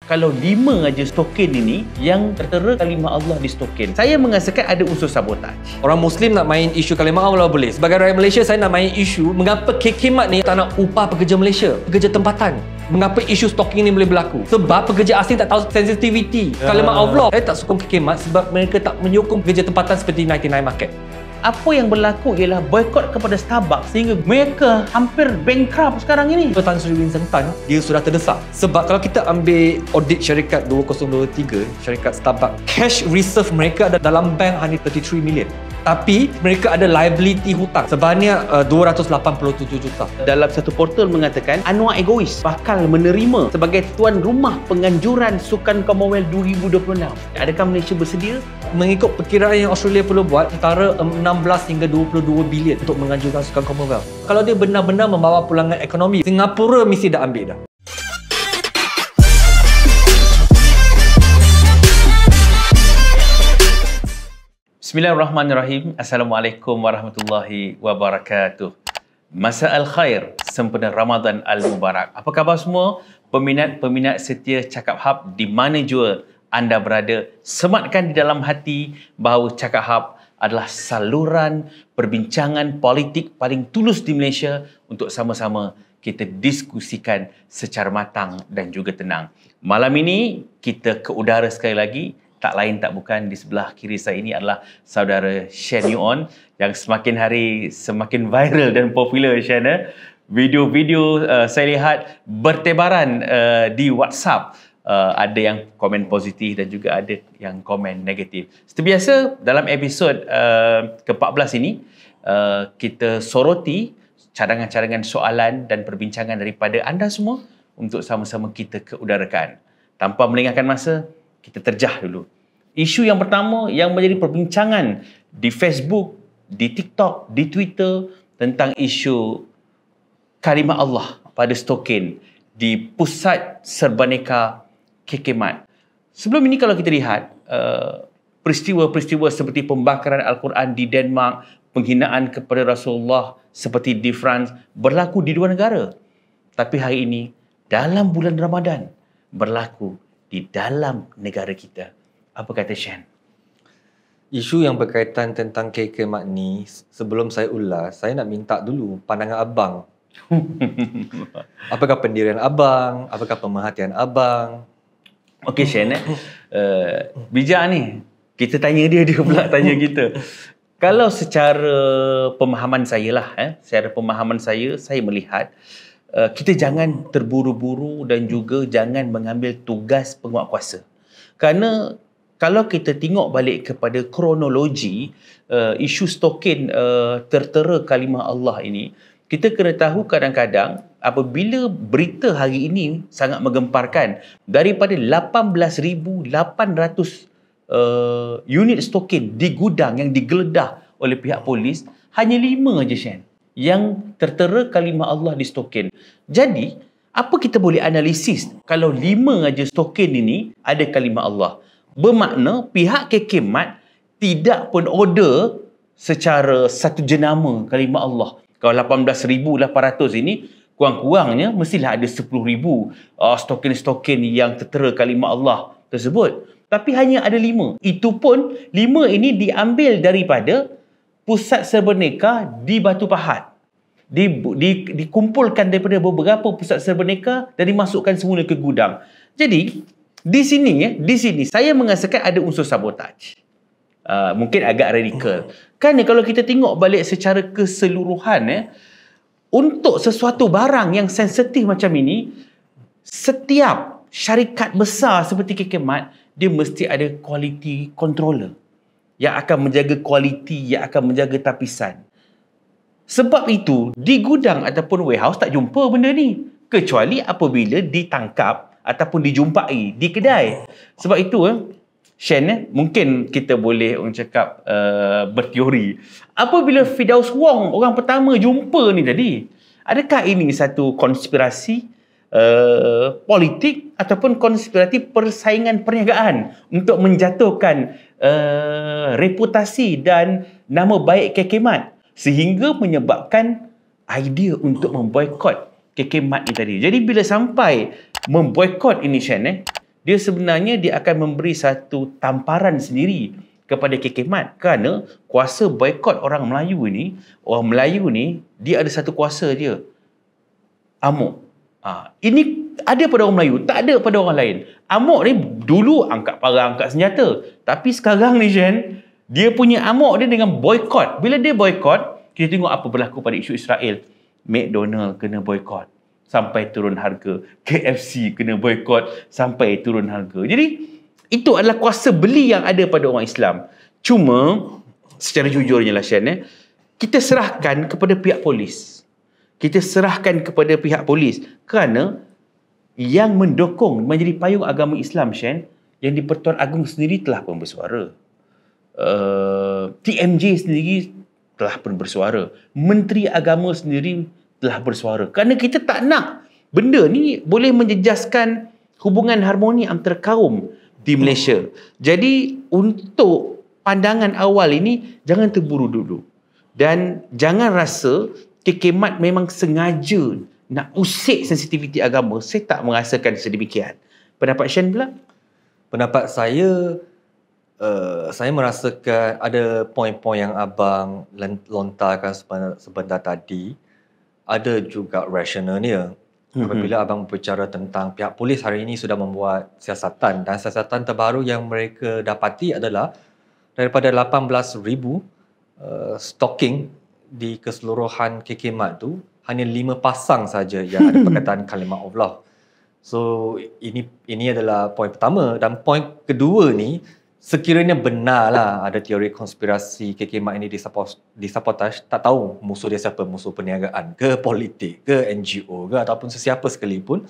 Kalau 5 aja stokin ini yang tertera kalimah Allah di stokin, saya mengasakan ada unsur sabotaj. Orang Muslim nak main isu kalimah Allah boleh. Sebagai rakyat Malaysia, saya nak main isu mengapa KK Mat ni tak nak upah pekerja Malaysia, pekerja tempatan. Mengapa isu stalking ni boleh berlaku? Sebab pekerja asing tak tahu sensitiviti kalimah Allah. Saya tak sokong KK Mat sebab mereka tak menyokong pekerja tempatan seperti 99 Market. Apa yang berlaku ialah boikot kepada Starbucks sehingga mereka hampir bankrupt sekarang ini. Tan Sri Winston Tan, dia sudah terdesak. Sebab kalau kita ambil audit syarikat 2023, syarikat Starbucks, cash reserve mereka ada dalam bank hanya 33 million. Tapi mereka ada liability hutang sebanyak 287 juta. Dalam satu portal mengatakan Anwar egois bakal menerima sebagai tuan rumah penganjuran Sukan Commonwealth 2026. Adakah Malaysia bersedia? Mengikut perkiraan yang Australia perlu buat, antara 16 hingga 22 bilion untuk menganjurkan Sukan Commonwealth. Kalau dia benar-benar membawa pulangan ekonomi, Singapura mesti dah ambil dah. Bismillahirrahmanirrahim. Assalamualaikum warahmatullahi wabarakatuh. Masa al-khair, sempena Ramadan al-Mubarak. Apa khabar semua? Peminat-peminat setia Cakap Hub di mana jua anda berada, sematkan di dalam hati bahawa Cakap Hub adalah saluran perbincangan politik paling tulus di Malaysia untuk sama-sama kita diskusikan secara matang dan juga tenang. Malam ini kita ke udara sekali lagi. Tak lain tak bukan, di sebelah kiri saya ini adalah saudara Shen Yuon yang semakin hari semakin viral dan popular, Shen. Video-video saya lihat bertebaran di WhatsApp. Ada yang komen positif dan juga ada yang komen negatif. Seperti biasa, dalam episod ke-14 ini, kita soroti cadangan-cadangan soalan dan perbincangan daripada anda semua untuk sama-sama kita keudarakan. Tanpa melengahkan masa, kita terjah dulu. Isu yang pertama yang menjadi perbincangan di Facebook, di TikTok, di Twitter tentang isu kalimah Allah pada stokin di Pusat Serbaneka KK Mat. Sebelum ini kalau kita lihat peristiwa-peristiwa seperti pembakaran Al-Quran di Denmark, penghinaan kepada Rasulullah seperti di France berlaku di dua negara. Tapi hari ini dalam bulan Ramadan berlaku di dalam negara kita. Apa kata Shen? Isu yang berkaitan tentang KK Mat ni, sebelum saya ulas, saya nak minta dulu pandangan abang. Apakah pendirian abang? Apakah pemerhatian abang? Okey Shen, bijak ni. Kita tanya dia pula tanya kita. Kalau secara pemahaman saya lah, secara pemahaman saya melihat kita jangan terburu-buru dan juga jangan mengambil tugas penguatkuasa. Kerana kalau kita tengok balik kepada kronologi isu stokin tertera kalimah Allah ini, kita kena tahu kadang-kadang apabila berita hari ini sangat menggemparkan, daripada 18,800 unit stokin di gudang yang digeledah oleh pihak polis, hanya 5 aja Shen yang tertera kalimah Allah di stokin. Jadi, apa kita boleh analisis kalau 5 aja stokin ini ada kalimah Allah? Bermakna pihak KK Mat tidak pun order secara satu jenama kalimah Allah. Kalau 18,800 ini, kurang-kurangnya mestilah ada 10,000 stokin-stokin yang tertera kalimah Allah tersebut. Tapi hanya ada 5. Itu pun 5 ini diambil daripada Pusat Serbaneka di Batu Pahat. Dikumpulkan daripada beberapa pusat serbaneka dan dimasukkan semula ke gudang. Jadi, di sini saya mengasakan ada unsur sabotaj. Mungkin agak radikal. Kerana kalau kita tengok balik secara keseluruhan, untuk sesuatu barang yang sensitif macam ini, setiap syarikat besar seperti KK Mat, dia mesti ada quality controller yang akan menjaga kualiti, yang akan menjaga tapisan. Sebab itu, di gudang ataupun warehouse tak jumpa benda ni. Kecuali apabila ditangkap ataupun dijumpai di kedai. Sebab itu, Shen, mungkin kita boleh orang cakap berteori. Apabila Firdaus Wong orang pertama jumpa ni tadi, adakah ini satu konspirasi politik ataupun konspirasi persaingan perniagaan untuk menjatuhkan reputasi dan nama baik KK Mat sehingga menyebabkan idea untuk memboikot KK Mat ni tadi. Jadi bila sampai memboikot ini Shen, dia sebenarnya dia akan memberi satu tamparan sendiri kepada KK Mat, kerana kuasa boikot orang Melayu ni dia ada satu kuasa dia, amok. Ini ada pada orang Melayu, tak ada pada orang lain. Amok ni dulu angkat parang, angkat senjata, tapi sekarang ni Shen, dia punya amok dia dengan boikot. Bila dia boikot, kita tengok apa berlaku pada isu Israel. McDonald kena boikot sampai turun harga, KFC kena boikot sampai turun harga. Jadi itu adalah kuasa beli yang ada pada orang Islam. Cuma secara jujurnya lah Shen, kita serahkan kepada pihak polis. Kita serahkan kepada pihak polis kerana yang mendukung menjadi payung agama Islam Shen, yang di Pertuan Agong sendiri telah pun bersuara. TMJ sendiri telah pun bersuara. Menteri Agama sendiri telah bersuara. Kerana kita tak nak benda ni boleh menjejaskan hubungan harmoni antara kaum di Malaysia. Jadi untuk pandangan awal ini, jangan terburu dulu. Dan jangan rasa KK Mat memang sengaja nak usik sensitiviti agama. Saya tak merasakan sedemikian. Pendapat Shen pula? Pendapat saya merasakan ada poin-poin yang abang lontarkan sebentar tadi, ada juga rasionalnya. Apabila abang berbicara tentang pihak polis hari ini sudah membuat siasatan, dan siasatan terbaru yang mereka dapati adalah daripada 18,000 stalking di keseluruhan KK Mat tu, hanya 5 pasang saja yang ada perkataan kalimah Allah. So ini adalah poin pertama. Dan poin kedua ni, sekiranya benarlah ada teori konspirasi KK Mat ini disabotaj, tak tahu musuh dia siapa, musuh perniagaan ke politik ke NGO ke ataupun sesiapa sekalipun,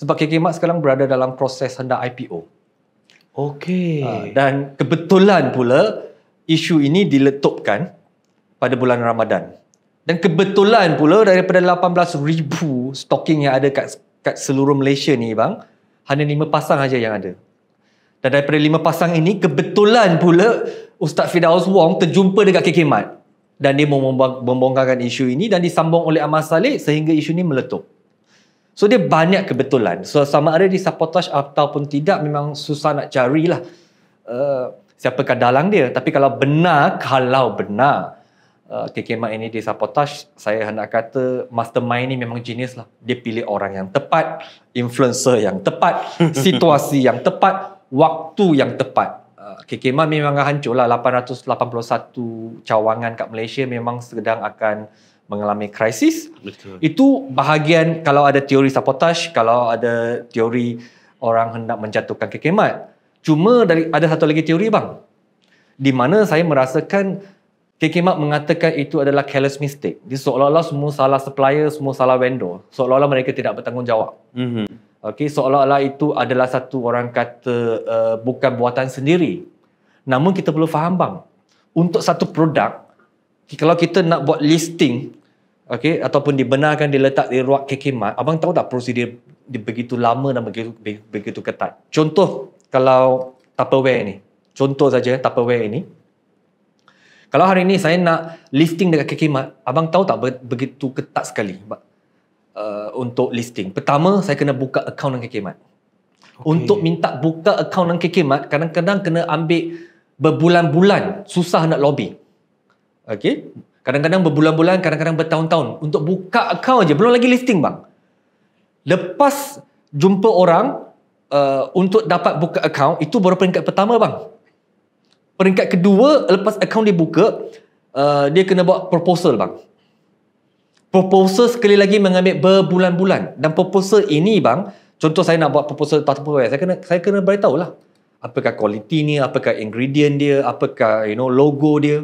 sebab KK Mat sekarang berada dalam proses hendak IPO. Okey. Dan kebetulan pula isu ini diletupkan pada bulan Ramadan. Dan kebetulan pula daripada 18,000 stalking yang ada kat seluruh Malaysia ni bang, hanya 5 pasang saja yang ada. Dan daripada 5 pasang ini, kebetulan pula Ustaz Firdaus Wong terjumpa dekat KK Mat. Dan dia membongkarkan isu ini dan disambung oleh Ahmad Saleh sehingga isu ini meletup. So dia banyak kebetulan. So sama ada disabotaj ataupun tidak, memang susah nak carilah siapakah dalang dia. Tapi kalau benar KK Mat ini disabotaj, saya hendak kata mastermind ni memang genius lah. Dia pilih orang yang tepat, influencer yang tepat, situasi yang tepat, waktu yang tepat. KK Mat memang hancur lah. 881 cawangan kat Malaysia memang sedang akan mengalami krisis. Betul. Itu bahagian kalau ada teori sabotaj, kalau ada teori orang hendak menjatuhkan KK Mat. Cuma ada satu lagi teori bang, di mana saya merasakan KK Mat mengatakan itu adalah careless mistake. Dia seolah-olah semua salah supplier, semua salah vendor. Seolah-olah mereka tidak bertanggungjawab. Okey, seolah-olah itu adalah satu orang kata bukan buatan sendiri. Namun kita perlu faham bang, untuk satu produk, kalau kita nak buat listing, okey, ataupun dibenarkan diletak di ruang KK Mat, abang tahu tak prosedur dia begitu lama dan begitu ketat. Contoh kalau Tupperware ni. Contoh saja Tupperware ini. Kalau hari ini saya nak listing dekat KK Mat, abang tahu tak begitu ketat sekali untuk listing. Pertama, saya kena buka akaun dengan KK Mat. Untuk minta buka akaun dengan KK Mat, kadang-kadang kena ambil berbulan-bulan, susah nak lobby. Okey? Kadang-kadang berbulan-bulan, kadang-kadang bertahun-tahun. Untuk buka akaun je, belum lagi listing bang. Lepas jumpa orang untuk dapat buka akaun, itu baru peringkat pertama bang. Peringkat kedua, lepas akaun dibuka, dia kena buat proposal bang. Proposal sekali lagi mengambil berbulan-bulan. Dan proposal ini bang, contoh saya nak buat proposal Tupperware, saya kena beritahu lah. Apakah kualiti ni, apakah ingredient dia, apakah logo dia.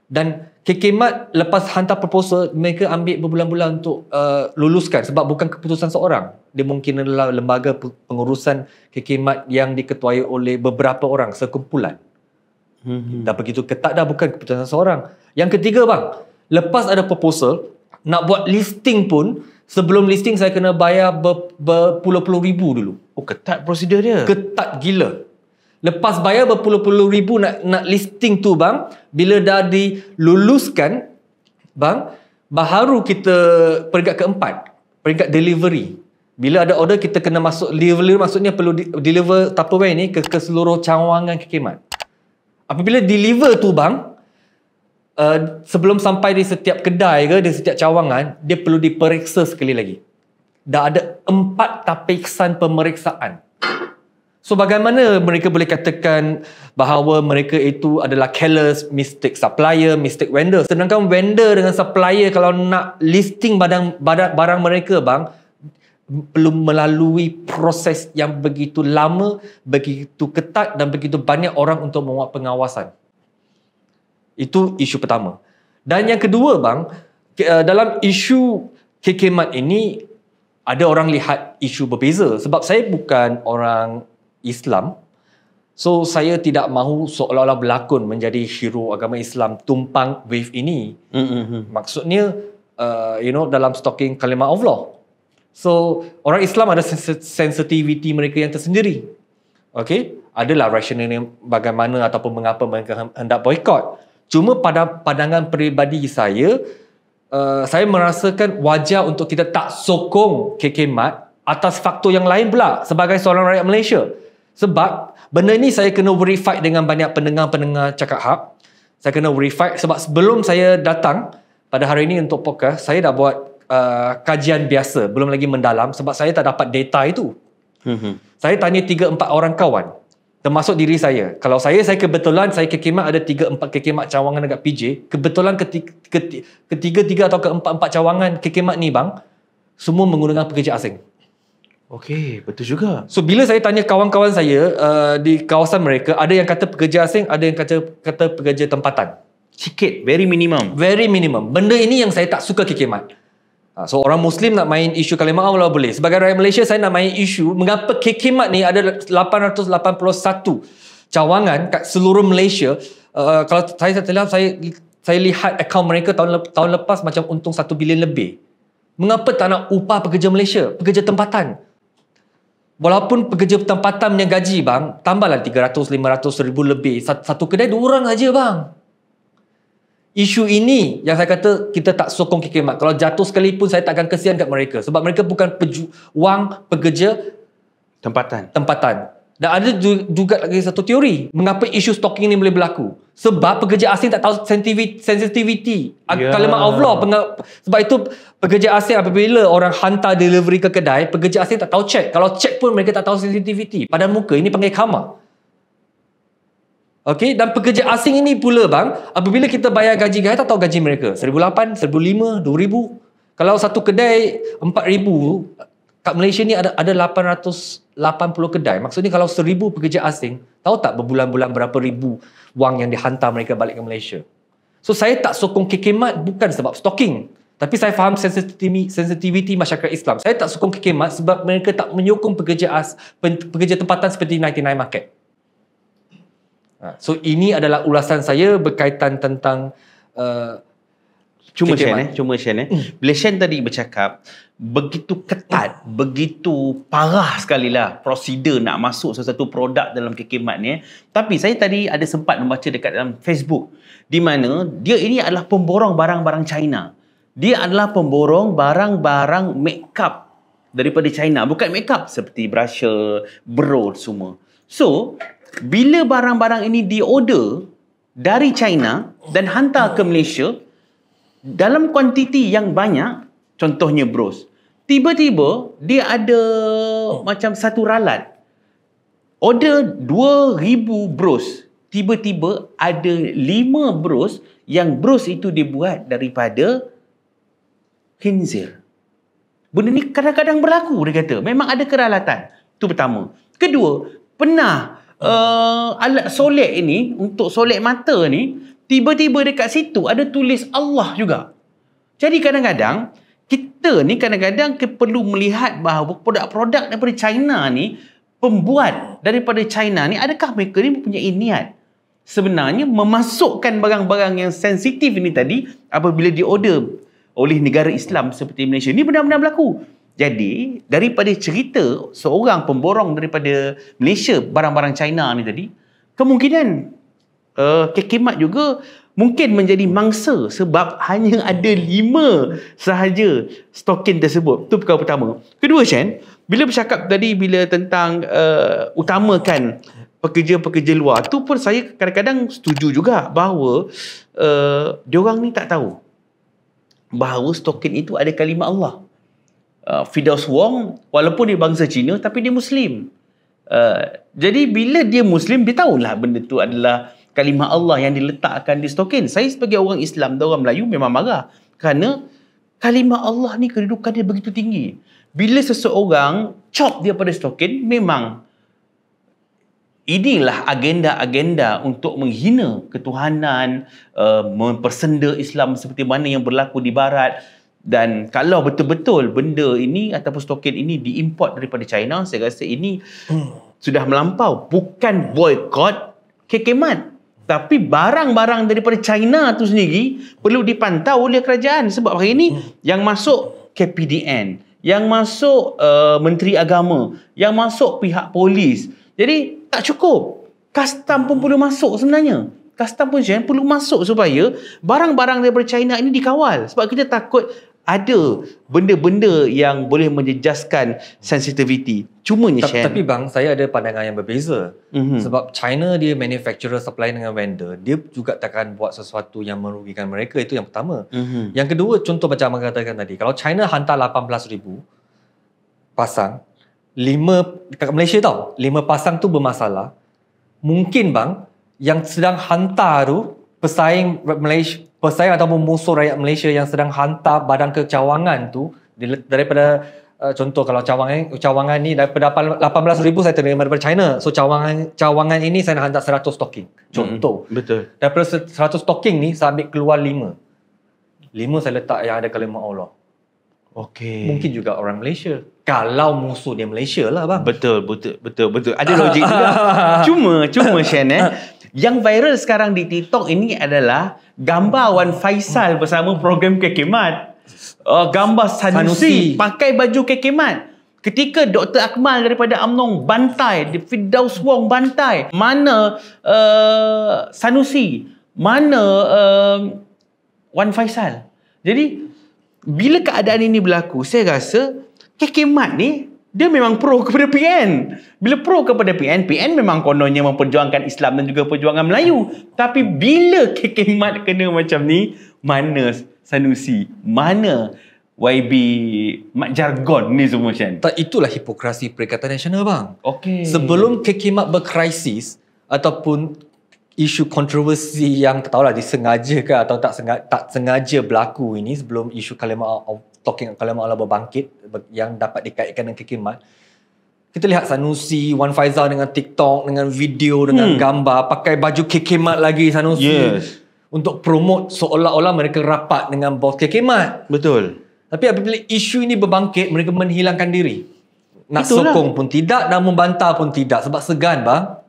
Dan KK Mat lepas hantar proposal, mereka ambil berbulan-bulan untuk luluskan. Sebab bukan keputusan seorang. Dia mungkin adalah lembaga pengurusan KK Mat yang diketuai oleh beberapa orang, sekumpulan. Dah begitu ketat dah, bukan keputusan seorang. Yang ketiga bang, lepas ada proposal, nak buat listing pun, sebelum listing saya kena bayar berpuluh-puluh ribu dulu. Oh, ketat prosedur dia. Ketat gila. Lepas bayar berpuluh-puluh ribu nak listing tu bang, bila dah diluluskan bang, baru kita peringkat keempat, peringkat delivery. Bila ada order, kita kena masuk deliver, maksudnya perlu deliver Tupperware ni ke seluruh cawangan kekhidmat. Apabila deliver tu bang, sebelum sampai di setiap kedai ke, di setiap cawangan, dia perlu diperiksa sekali lagi. Dah ada 4 tapisan pemeriksaan. So bagaimana mereka boleh katakan bahawa mereka itu adalah careless, mistake supplier, mistake vendor. Sedangkan vendor dengan supplier kalau nak listing barang mereka bang, perlu melalui proses yang begitu lama, begitu ketat dan begitu banyak orang untuk membuat pengawasan. Itu isu pertama. Dan yang kedua bang, dalam isu kekhidmat ini ada orang lihat isu berbeza. Sebab saya bukan orang Islam, so saya tidak mahu seolah-olah berlakon menjadi hero agama Islam tumpang wave ini. Maksudnya dalam stalking kalimah Allah. So orang Islam ada sensitivity mereka yang tersendiri. Okay, adalah rasionalnya bagaimana ataupun mengapa mereka hendak boykot. Cuma pada pandangan peribadi saya merasakan wajar untuk kita tak sokong kekhidmat atas faktor yang lain pula sebagai seorang rakyat Malaysia. Sebab benda ni saya kena verify dengan banyak pendengar-pendengar Cakap Hub. Saya kena verify sebab sebelum saya datang pada hari ini untuk podcast, saya dah buat kajian biasa, belum lagi mendalam sebab saya tak dapat data itu. Saya tanya 3-4 orang kawan, termasuk diri saya. Kalau saya kebetulan saya kekhidmat ada 3-4 kekhidmat cawangan dekat PJ. Kebetulan ketiga atau keempat-empat cawangan kekhidmat ni bang, semua menggunakan pekerja asing. Okey, betul juga. So bila saya tanya kawan-kawan saya di kawasan mereka, ada yang kata pekerja asing, ada yang kata pekerja tempatan. Sikit, very minimum. Very minimum. Benda ini yang saya tak suka kekhidmat. So orang Muslim nak main isu kalimah Allah boleh. Sebagai rakyat Malaysia, saya nak main isu mengapa kekhidmat ni ada 881 cawangan kat seluruh Malaysia. Kalau saya tak silap, saya lihat akaun mereka tahun lepas macam untung 1 bilion lebih. Mengapa tak nak upah pekerja Malaysia, pekerja tempatan? Walaupun pekerja tempatan punya gaji bang, tambahlah 300-500 ribu lebih. Satu kedai 2 orang aja bang. Isu ini yang saya kata kita tak sokong kekhidmat. Kalau jatuh sekalipun saya takkan kesian kat mereka. Sebab mereka bukan pejuang pekerja tempatan. Dan ada juga lagi satu teori. Mengapa isu stalking ini boleh berlaku? Sebab pekerja asing tak tahu sensitivity. Kalimah Allah. Sebab itu pekerja asing apabila orang hantar delivery ke kedai, pekerja asing tak tahu check. Kalau check pun mereka tak tahu sensitivity. Pada muka ini panggil khamar. Okey, dan pekerja asing ini pula bang, apabila kita bayar gaji, tak tahu gaji mereka. 1,800, 1,500, 2,000. Kalau satu kedai 4,000, kat Malaysia ni ada 880 kedai. Maksudnya kalau 1,000 pekerja asing, tahu tak berbulan-bulan berapa ribu wang yang dihantar mereka balik ke Malaysia. So saya tak sokong kekhidmat bukan sebab stalking. Tapi saya faham sensitivity masyarakat Islam. Saya tak sokong kekhidmat sebab mereka tak menyokong pekerja tempatan seperti 99 Market. So ini adalah ulasan saya berkaitan tentang Cuma Shen bila Shen tadi bercakap begitu ketat, begitu parah sekali lah prosedur nak masuk sesuatu produk dalam kekhidmat ni. Tapi saya tadi ada sempat membaca dekat dalam Facebook di mana dia ini adalah pemborong barang-barang China. Dia adalah pemborong barang-barang makeup daripada China. Bukan makeup seperti brusher, brow semua. So bila barang-barang ini diorder dari China dan hantar ke Malaysia dalam kuantiti yang banyak, contohnya bros, tiba-tiba dia ada macam satu ralat order 2,000 bros, tiba-tiba ada 5 bros yang bros itu dibuat daripada khinzir. Benda ni kadang-kadang berlaku, dia kata. Memang ada keralatan. Itu pertama. Kedua, pernah alat solek ini, untuk solek mata ni, tiba-tiba dekat situ ada tulis Allah juga. Jadi kadang-kadang kita ni perlu melihat bahawa produk-produk daripada China ni, pembuat daripada China ni, adakah mereka ni mempunyai niat sebenarnya memasukkan barang-barang yang sensitif ini tadi apabila diorder oleh negara Islam seperti Malaysia. Ini benar-benar berlaku. Jadi, daripada cerita seorang pemborong daripada Malaysia barang-barang China ni tadi, kemungkinan kekhidmat juga mungkin menjadi mangsa sebab hanya ada 5 sahaja stokin tersebut. Itu perkara pertama. Kedua, Shen, bila bercakap tadi bila tentang utamakan pekerja-pekerja luar, tu pun saya kadang-kadang setuju juga bahawa diorang ni tak tahu bahawa stokin itu ada kalimah Allah. Firdaus Wong walaupun dia bangsa Cina tapi dia Muslim. Jadi bila dia Muslim, dia tahulah benda tu adalah kalimah Allah yang diletakkan di stokin. Saya sebagai orang Islam dan orang Melayu memang marah kerana kalimah Allah ni kedudukan dia begitu tinggi. Bila seseorang chop dia pada stokin, memang inilah agenda-agenda untuk menghina ketuhanan, mempersenda Islam seperti mana yang berlaku di Barat. Dan kalau betul-betul benda ini ataupun stokin ini diimport daripada China, saya rasa ini sudah melampau. Bukan boykot KK Mart, tapi barang-barang daripada China tu sendiri perlu dipantau oleh kerajaan. Sebab hari ini yang masuk KPDN, yang masuk Menteri Agama, yang masuk pihak polis. Jadi tak cukup. Custom pun perlu masuk sebenarnya. Custom pun perlu masuk supaya barang-barang daripada China ini dikawal. Sebab kita takut ada benda-benda yang boleh menjejaskan sensitivity. Cumanya Tapi bang, saya ada pandangan yang berbeza. Sebab China dia manufacturer, supply dengan vendor, dia juga takkan buat sesuatu yang merugikan mereka. Itu yang pertama. Yang kedua, contoh macam abang katakan tadi, kalau China hantar 18,000 pasang, 5 dekat Malaysia tau, 5 pasang tu bermasalah, mungkin bang yang sedang hantar tu pesaing ataupun musuh rakyat Malaysia yang sedang hantar barang ke cawangan tu, daripada contoh kalau cawangan ni daripada 18,000 saya terima daripada China, so cawangan ini saya nak hantar 100 stocking contoh. Betul. Daripada 100 stocking ni saya ambil keluar 5 saya letak yang ada kalimah Allah. Okey. Mungkin juga orang Malaysia, kalau musuh dia Malaysia lah bang. Betul. Ada logik juga. Cuma Shen, yang viral sekarang di TikTok ini adalah gambar Wan Faisal bersama program KK Mart. Gambar Sanusi pakai baju KK Mart. Ketika Dr. Akmal daripada UMNO bantai, Firdaus Wong bantai, mana Sanusi, mana Wan Faisal. Jadi bila keadaan ini berlaku, saya rasa KK Mart ni dia memang pro kepada PN. Bila pro kepada PN memang kononnya memperjuangkan Islam dan juga perjuangan Melayu. Tapi bila KK Mart kena macam ni, mana Sanusi, mana YB Mat Jargon ni semua macam. Itulah hipokrasi Perikatan Nasional bang. Okey. Sebelum KK Mart berkrisis ataupun isu kontroversi yang tak tahulah disengaja ke atau tak sengaja berlaku ini, sebelum isu kalimah Allah berbangkit yang dapat dikaitkan dengan KK Mart, kita lihat Sanusi, Wan Faizal dengan TikTok, dengan video, dengan gambar, pakai baju KK Mart lagi Sanusi. Yes. Untuk promote seolah-olah mereka rapat dengan bos KK Mart. Betul. Tapi apabila isu ini berbangkit, mereka menghilangkan diri. Nak Itulah. sokong pun tidak, nak membantah pun tidak. Sebab segan bang.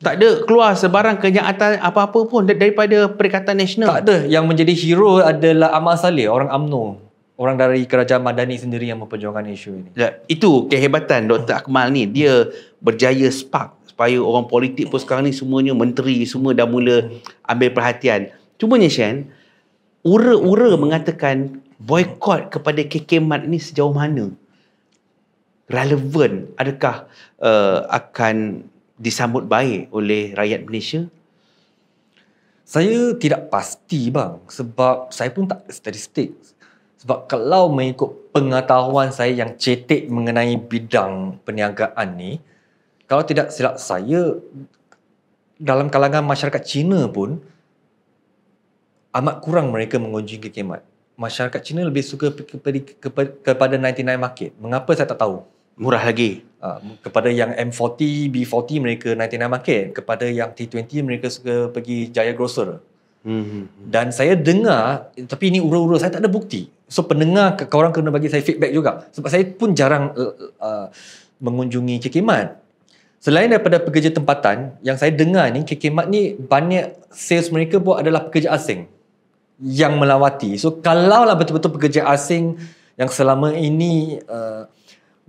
Tak ada keluar sebarang kenyataan apa-apa pun daripada Perikatan Nasional. Tak ada. Yang menjadi hero adalah Ahmad Saleh, orang UMNO. Orang dari Kerajaan Madani sendiri yang memperjuangkan isu ini. Ya, itu kehebatan Dr. Akmal ni. Dia berjaya spark supaya orang politik pun sekarang ni semuanya menteri, semua dah mula ambil perhatian. Cumanya Shen, ura-ura mengatakan boykot kepada KK Mart ni sejauh mana? Relevan? Adakah akan disambut baik oleh rakyat Malaysia? Saya tidak pasti bang, sebab saya pun tak ada statistik. Sebab kalau mengikut pengetahuan saya yang cetek mengenai bidang perniagaan ni, kalau tidak silap saya, dalam kalangan masyarakat Cina pun amat kurang mereka mengunjungi KK Mart. Masyarakat Cina lebih suka kepada 99 Market. Mengapa saya tak tahu? Murah lagi. Kepada yang M40, B40 mereka 99 Market. Kepada yang T20 mereka suka pergi Jaya Grocer. Dan saya dengar, tapi ini ura-ura, saya tak ada bukti. So pendengar, korang kena bagi saya feedback juga. Sebab saya pun jarang mengunjungi KK Mart. Selain daripada pekerja tempatan, yang saya dengar ni, KK Mart ni banyak sales mereka buat adalah pekerja asing yang melawati. So kalaulah betul-betul pekerja asing yang selama ini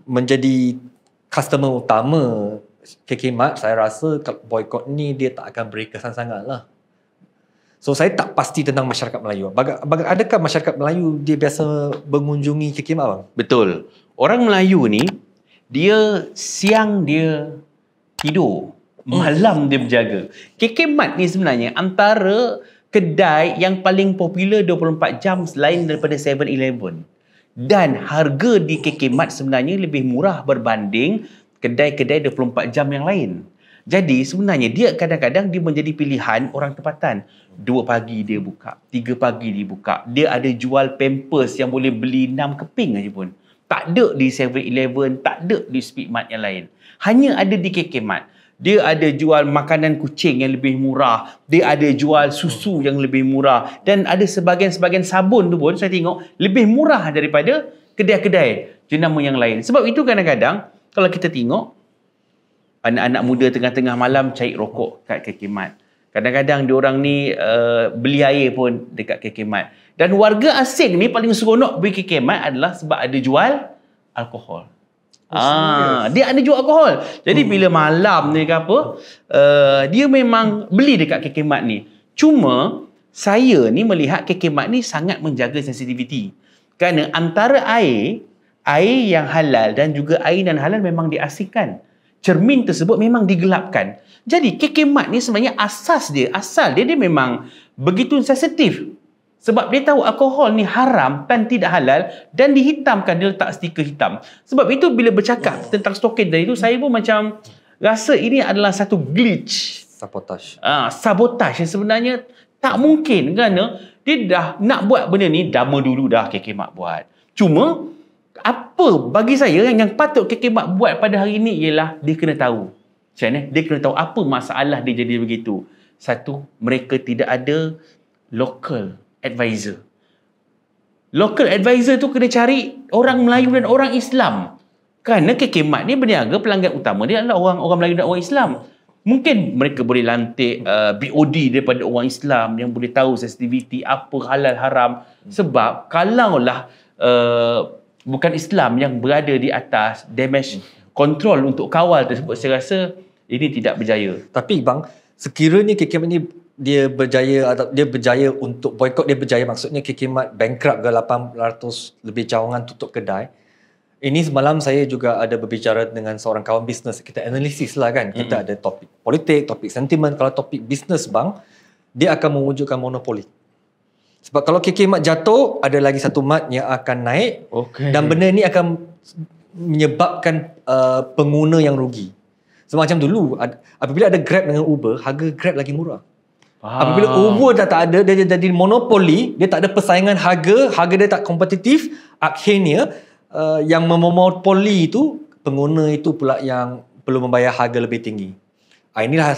menjadi customer utama KK Mart, saya rasa boykot ni dia tak akan beri kesan sangat lah. So saya tak pasti tentang masyarakat Melayu. Adakah masyarakat Melayu dia biasa mengunjungi KK Mat bang? Betul. Orang Melayu ni, dia siang dia tidur, malam dia berjaga. KK Mat ni sebenarnya antara kedai yang paling popular 24 jam selain daripada 7-Eleven. Dan harga di KK Mat sebenarnya lebih murah berbanding kedai-kedai 24 jam yang lain. Jadi sebenarnya dia kadang-kadang dia menjadi pilihan orang tempatan. 2 pagi dia buka, 3 pagi dia buka. Dia ada jual Pampers yang boleh beli 6 keping aja pun. Tak ada di 7-Eleven, tak ada di Speedmart yang lain. Hanya ada di KK Mat. Dia ada jual makanan kucing yang lebih murah. Dia ada jual susu yang lebih murah. Dan ada sebahagian-sebahagian sabun tu pun saya tengok lebih murah daripada kedai-kedai jenama yang lain. Sebab itu kadang-kadang kalau kita tengok anak-anak muda tengah-tengah malam cari rokok kat KK Mat. Kadang-kadang diorang ni beli air pun dekat KK Mat. Dan warga asing ni paling seronok pergi KK Mat adalah sebab ada jual alkohol. Dia ada jual alkohol. Jadi bila malam ni ke apa, dia memang beli dekat KK Mat ni. Cuma saya ni melihat KK Mat ni sangat menjaga sensitiviti. Kerana antara air yang halal dan juga air non halal memang diasingkan. Cermin tersebut memang digelapkan. Jadi KK Mat ni sebenarnya asal dia memang begitu sensitif. Sebab dia tahu alkohol ni haram dan tidak halal dan dihitamkan, dia letak stiker hitam. Sebab itu bila bercakap tentang stokin tadi tu, saya pun macam rasa ini adalah satu glitch. Sabotaj yang sebenarnya tak mungkin kerana dia dah nak buat benda ni lama dulu dah KK Mat buat. Cuma apa bagi saya yang patut KK Mat buat pada hari ini ialah dia kena tahu. Macam mana? Dia kena tahu apa masalah dia jadi begitu. Satu, mereka tidak ada local advisor. Local advisor tu kena cari orang Melayu dan orang Islam. Kerana KK Mat ni berniaga, pelanggan utama dia adalah orang Melayu dan orang Islam. Mungkin mereka boleh lantik BOD daripada orang Islam yang boleh tahu sensitiviti apa halal haram. Sebab kalaulah bukan Islam yang berada di atas damage control untuk kawal tersebut, saya rasa ini tidak berjaya. Tapi bang, sekiranya KK Mat ni dia berjaya untuk boykot, dia berjaya maksudnya KK Mat bankrupt ke 800 lebih cawangan tutup kedai. Ini semalam saya juga ada berbicara dengan seorang kawan bisnes, kita analisis lah kan. Kita ada topik politik, topik sentimen. Kalau topik bisnes bang, dia akan mewujudkan monopoli. Sebab kalau KK Mat jatuh, ada lagi satu mat yang akan naik. Dan benda ni akan menyebabkan pengguna yang rugi. Sebab macam dulu, apabila ada Grab dengan Uber, harga Grab lagi murah. Apabila Uber dah tak ada, dia jadi monopoli, dia tak ada persaingan harga dia tak kompetitif, akhirnya yang memonopoli itu, pengguna itu pula yang perlu membayar harga lebih tinggi. Inilah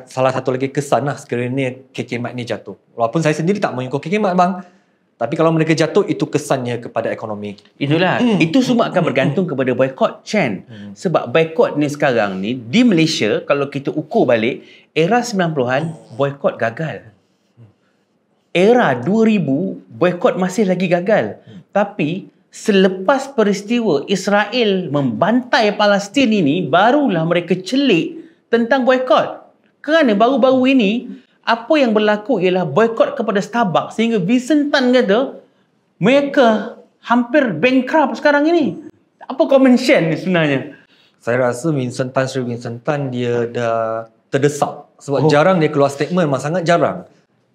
salah satu lagi kesan lah sekiranya KK Mat ni jatuh. Walaupun saya sendiri tak mengikut KK Mat bang, tapi kalau mereka jatuh, itu kesannya kepada ekonomi. Itulah. Itu semua akan bergantung kepada boykot, Chen. Sebab boykot ni sekarang ni, di Malaysia, kalau kita ukur balik, era 90-an, boykot gagal. Era 2000, boykot masih lagi gagal. Tapi, selepas peristiwa Israel membantai Palestin ini, barulah mereka celik tentang boykot. Kerana baru-baru ini, apa yang berlaku ialah boykot kepada Starbucks sehingga Vincent Tan kata mereka hampir bankrupt sekarang ini. Apa komen Shen ni sebenarnya? Saya rasa Sri Vincent Tan dia dah terdesak. Sebab jarang dia keluar statement, memang sangat jarang.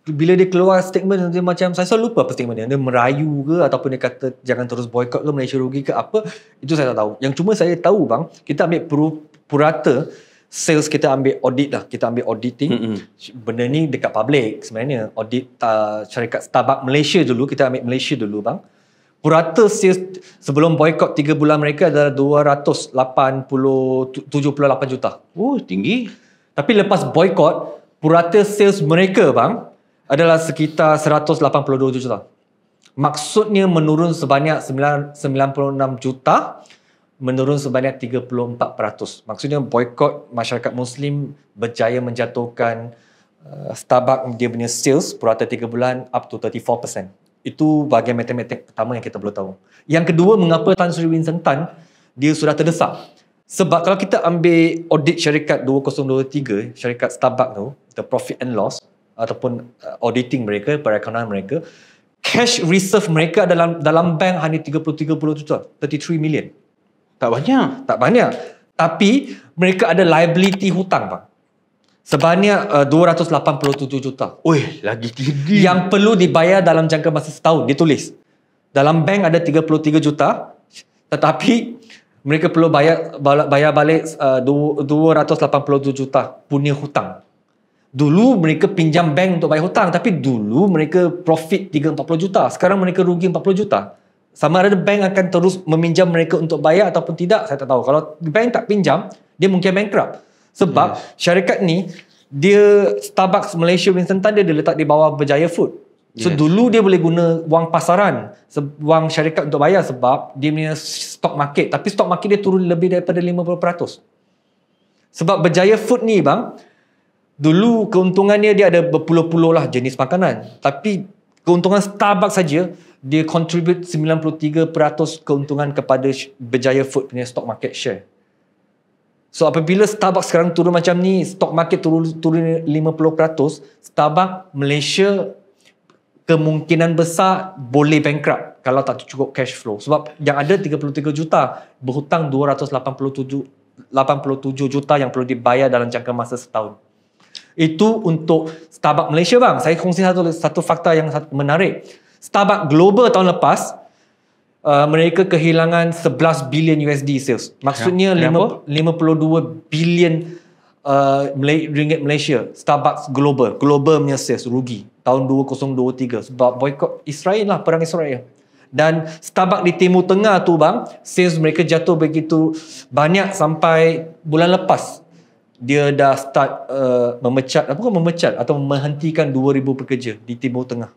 Bila dia keluar statement, dia macam, saya selalu lupa apa statement dia. Dia merayu ke ataupun dia kata jangan terus boykot ke, Malaysia rugi ke apa. Itu saya tak tahu. Yang cuma saya tahu bang, kita ambil purata sales, kita ambil audit lah. Kita ambil auditing. Benda ni dekat public sebenarnya. Audit syarikat Starbucks Malaysia dulu. Kita ambil Malaysia dulu bang. Purata sales sebelum boykot 3 bulan mereka adalah 278 juta. Tinggi. Tapi lepas boykot, purata sales mereka bang adalah sekitar 182 juta. Maksudnya menurun sebanyak 96 juta. Menurun sebanyak 34%. Maksudnya boykot masyarakat Muslim berjaya menjatuhkan Starbucks dia punya sales purata 3 bulan up to 34%. Itu bahagian matematik pertama yang kita perlu tahu. Yang kedua, mengapa Tan Sri Vincent Tan dia sudah terdesak? Sebab kalau kita ambil audit syarikat 2023, syarikat Starbucks tu, the profit and loss, ataupun auditing mereka, perekonomian mereka, cash reserve mereka dalam bank hanya 30 juta, 33 million. Tak banyak. Tak banyak. Tapi mereka ada liability hutang bang, sebanyak 287 juta. Oi, lagi tinggi. Yang perlu dibayar dalam jangka masa setahun. Dia tulis dalam bank ada 33 juta, tetapi mereka perlu bayar balik 287 juta punya hutang. Dulu mereka pinjam bank untuk bayar hutang, tapi dulu mereka profit 3-40 juta. Sekarang mereka rugi 40 juta. Sama ada bank akan terus meminjam mereka untuk bayar ataupun tidak, saya tak tahu. Kalau bank tak pinjam, dia mungkin bankrupt. Sebab syarikat ni, dia Starbucks Malaysia Winston Tan dia letak di bawah Berjaya Food. So dulu dia boleh guna wang pasaran, wang syarikat untuk bayar sebab dia punya stock market. Tapi stock market dia turun lebih daripada 50%. Sebab Berjaya Food ni bang, dulu keuntungannya dia ada berpuluh-puluh lah jenis makanan. Tapi keuntungan Starbucks saja, dia contribute 93% keuntungan kepada Berjaya Food punya stock market share. So apabila Starbucks sekarang turun macam ni, stock market turun 50%, Starbucks Malaysia kemungkinan besar boleh bankrupt kalau tak cukup cash flow. Sebab yang ada 33 juta, berhutang 287 juta yang perlu dibayar dalam jangka masa setahun. Itu untuk Starbucks Malaysia bang. Saya kongsi satu fakta yang menarik. Starbucks Global tahun lepas, mereka kehilangan 11 bilion USD sales. Maksudnya 52 bilion ringgit Malaysia. Starbucks Global punya sales rugi tahun 2023 sebab boykot Israel lah, perang Israel. Dan Starbucks di Timur Tengah tu bang, sales mereka jatuh begitu banyak sampai bulan lepas dia dah start memecat atau menghentikan 2,000 pekerja di Timur Tengah.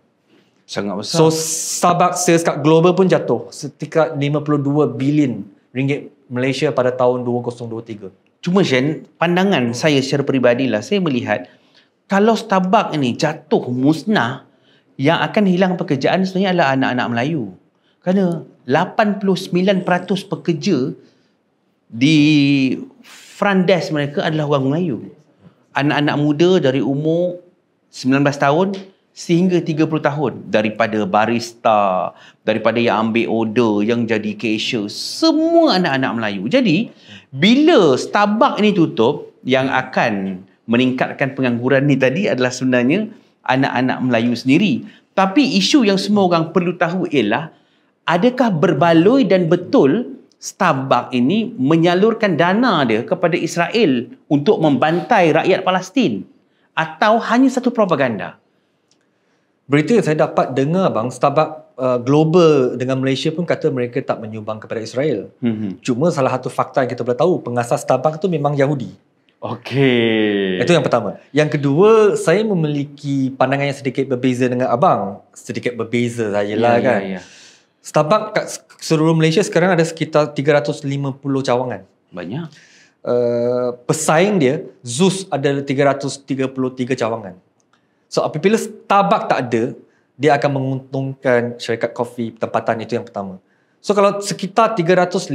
Sangat besar. So Starbucks sales kat global pun jatuh setingkat 52 bilion ringgit Malaysia pada tahun 2023. Cuma Shen, pandangan saya secara peribadi lah, saya melihat kalau Starbucks ni jatuh musnah, yang akan hilang pekerjaan sebenarnya adalah anak-anak Melayu. Kerana 89% pekerja di front desk mereka adalah orang Melayu. Anak-anak muda dari umur 19 tahun sehingga 30 tahun. Daripada barista, daripada yang ambil order, yang jadi cashier, semua anak-anak Melayu. Jadi, bila Starbucks ni tutup, yang akan meningkatkan pengangguran ni tadi adalah sebenarnya anak-anak Melayu sendiri. Tapi isu yang semua orang perlu tahu ialah, adakah berbaloi dan betul Starbucks ini menyalurkan dana dia kepada Israel untuk membantai rakyat Palestin, atau hanya satu propaganda? Berita yang saya dapat dengar bang, Starbucks Global dengan Malaysia pun kata mereka tak menyumbang kepada Israel. Cuma salah satu fakta yang kita boleh tahu, pengasas Starbucks tu memang Yahudi. Okey. Itu yang pertama. Yang kedua, saya memiliki pandangan yang sedikit berbeza dengan abang. Sedikit berbeza sajalah kan. Starbucks kat seluruh Malaysia sekarang ada sekitar 350 cawangan. Banyak. Pesaing dia, Zeus ada 333 cawangan. So apabila Starbucks tak ada, dia akan menguntungkan syarikat kopi tempatan, itu yang pertama. So kalau sekitar 356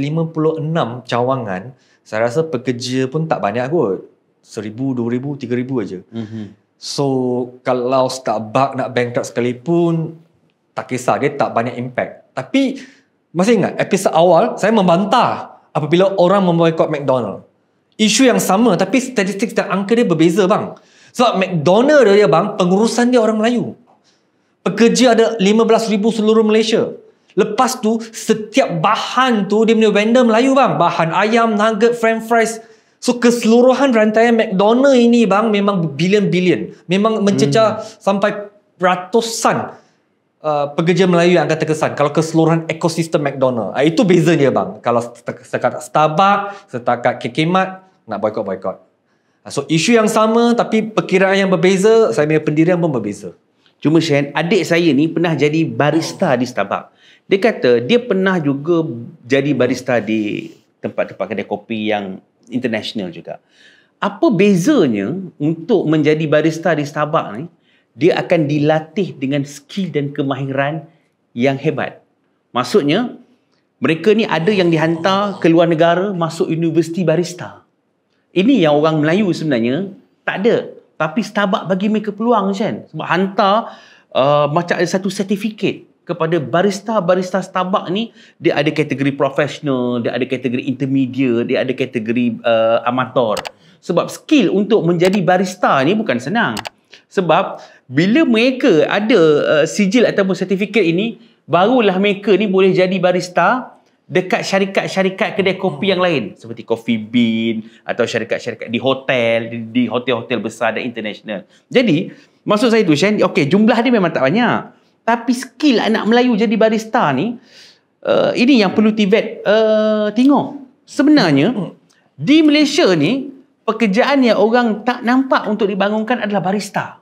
cawangan, saya rasa pekerja pun tak banyak kot. 1,000, 2,000, 3,000 aja. So kalau Starbucks nak bankrupt sekalipun, tak kisah, dia tak banyak impact. Tapi masih ingat episod awal saya membantah apabila orang memboikot McDonald. Isu yang sama tapi statistik dan angka dia berbeza bang. Sebab McDonald dia bang, pengurusan dia orang Melayu. Pekerja ada 15,000 seluruh Malaysia. Lepas tu setiap bahan tu dia punya vendor Melayu bang. Bahan ayam, nugget, french fries. So keseluruhan rantaian McDonald ini bang memang bilion-bilion. Memang mencecah sampai ratusan pekerja Melayu yang akan terkesan kalau keseluruhan ekosistem McDonald. Itu bezanya bang. Kalau setakat Starbucks, setakat KK Mart, nak boykot. So isu yang sama tapi perkiraan yang berbeza, saya punya pendirian pun berbeza. Cuma Shen, adik saya ni pernah jadi barista di Starbucks. Dia kata dia pernah juga jadi barista di tempat-tempat kedai kopi yang international juga. Apa bezanya untuk menjadi barista di Starbucks ni? Dia akan dilatih dengan skill dan kemahiran yang hebat. Maksudnya, mereka ni ada yang dihantar ke luar negara masuk universiti barista. Ini yang orang Melayu sebenarnya tak ada. Tapi Starbucks bagi mereka peluang kan. Sebab hantar macam ada satu sertifikat kepada barista Starbucks ni. Dia ada kategori profesional, dia ada kategori intermediate, dia ada kategori amator. Sebab skill untuk menjadi barista ni bukan senang. Sebab bila mereka ada sijil ataupun sertifikat ini, barulah mereka ni boleh jadi barista dekat syarikat-syarikat kedai kopi yang lain seperti Coffee Bean atau syarikat-syarikat di hotel-hotel besar dan international. Jadi, maksud saya tu Shen, okey, jumlah dia memang tak banyak. Tapi skill anak Melayu jadi barista ni, ini yang perlu TVET tengok. Sebenarnya, di Malaysia ni, pekerjaan yang orang tak nampak untuk dibangunkan adalah barista.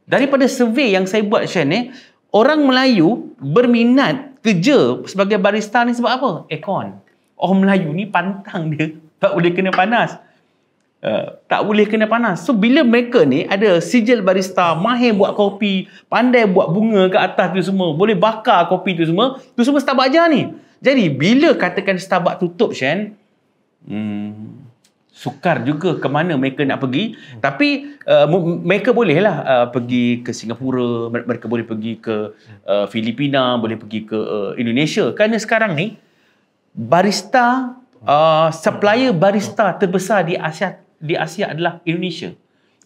Daripada survey yang saya buat Shen orang Melayu berminat kerja sebagai barista ni sebab apa? Aircon. Orang Melayu ni pantang dia. Tak boleh kena panas. Tak boleh kena panas. So, bila mereka ni ada sijil barista, mahir buat kopi, pandai buat bunga ke atas tu semua, boleh bakar kopi tu semua Starbucks ajar ni. Jadi, bila katakan Starbucks tutup, Shen, sukar juga ke mana mereka nak pergi. Tapi mereka bolehlah pergi ke Singapura, mereka boleh pergi ke Filipina, boleh pergi ke Indonesia. Kerana sekarang ni barista, supplier barista terbesar di Asia adalah Indonesia.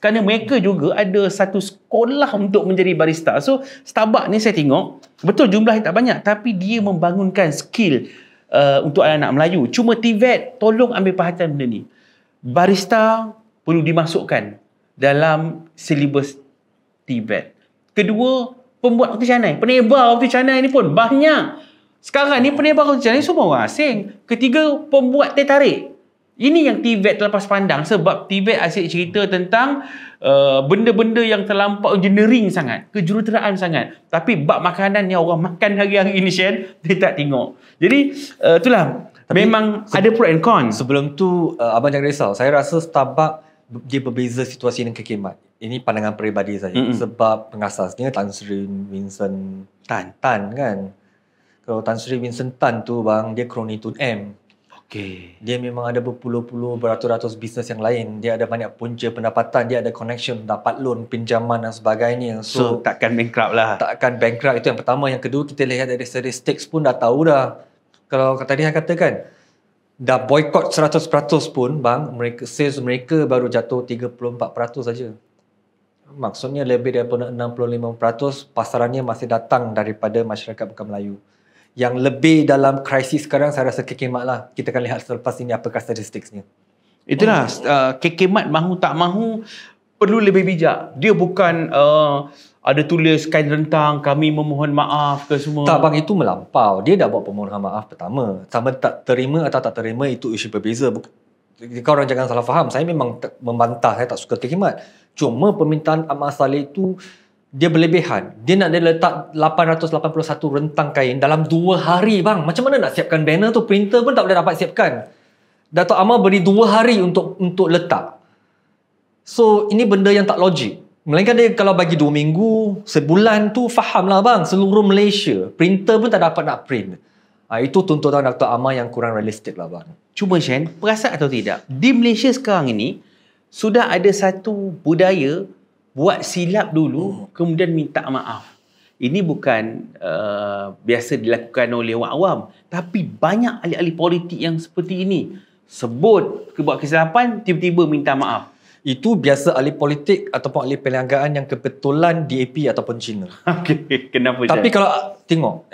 Kerana mereka juga ada satu sekolah untuk menjadi barista. So Starbucks ni saya tengok, betul jumlahnya tak banyak, tapi dia membangunkan skill untuk anak-anak Melayu. Cuma TVET tolong ambil perhatian benda ni. Barista perlu dimasukkan dalam silibus TVET. Kedua, pembuat roti canai. Penebar roti canai ni pun banyak. Sekarang ni penebar roti canai semua orang asing. Ketiga, pembuat teh tarik. Ini yang TVET terlepas pandang sebab TVET asyik cerita tentang benda-benda yang terlampau engineering sangat, kejuruteraan sangat. Tapi bab makanan yang orang makan hari-hari ini, Shen, dia tak tengok. Jadi, itulah. Tapi memang ada pro and con. Sebelum tu, abang jangan risau. Saya rasa Starbucks dia berbeza situasi dengan Kekimat. Ini pandangan peribadi saya. Sebab pengasasnya Tan Sri Vincent Tan kan. Kalau Tan Sri Vincent Tan tu bang, dia crony Tun M. Okey. Dia memang ada berpuluh-puluh, beratus-ratus bisnes yang lain. Dia ada banyak punca pendapatan. Dia ada connection, dapat loan, pinjaman dan sebagainya. So takkan bankrupt lah. Takkan bankrupt, itu yang pertama. Yang kedua, kita lihat dari statistics pun dah tahu dah. Kalau tadi saya katakan, dah boycott 100% pun bang, sales mereka baru jatuh 34% saja. Maksudnya lebih daripada 65% pasarannya masih datang daripada masyarakat bukan Melayu. Yang lebih dalam krisis sekarang saya rasa Kekimat lah. Kita akan lihat selepas ini apakah statistiknya. Itulah, Kekimat mahu tak mahu perlu lebih bijak. Dia bukan ada tulis kain rentang, kami memohon maaf ke semua. Tak bang, itu melampau. Dia dah buat permohonan maaf pertama. Sama tak terima atau tak terima itu isu berbeza. Kau orang jangan salah faham. Saya memang membantah, saya tak suka Kekimat. Cuma permintaan Ahmad Saleh itu dia berlebihan. Dia nak letak 881 rentang kain dalam 2 hari bang. Macam mana nak siapkan banner tu? Printer pun tak boleh dapat siapkan. Datuk Ahmad beri 2 hari untuk letak. So ini benda yang tak logik. Melainkan dia kalau bagi 2 minggu, sebulan tu faham lah bang. Seluruh Malaysia, printer pun tak dapat nak print. Itu tuntutan Dr. Ahmad yang kurang realistik lah bang. Cuma Shen, perasan atau tidak, di Malaysia sekarang ini, sudah ada satu budaya buat silap dulu, kemudian minta maaf. Ini bukan biasa dilakukan oleh orang awam. Tapi banyak ahli-ahli politik yang seperti ini. Sebut buat kesilapan, tiba-tiba minta maaf. Itu biasa ahli politik ataupun ahli perniagaan yang kebetulan DAP ataupun Cina. Okay, kenapa? Tapi kalau tengok,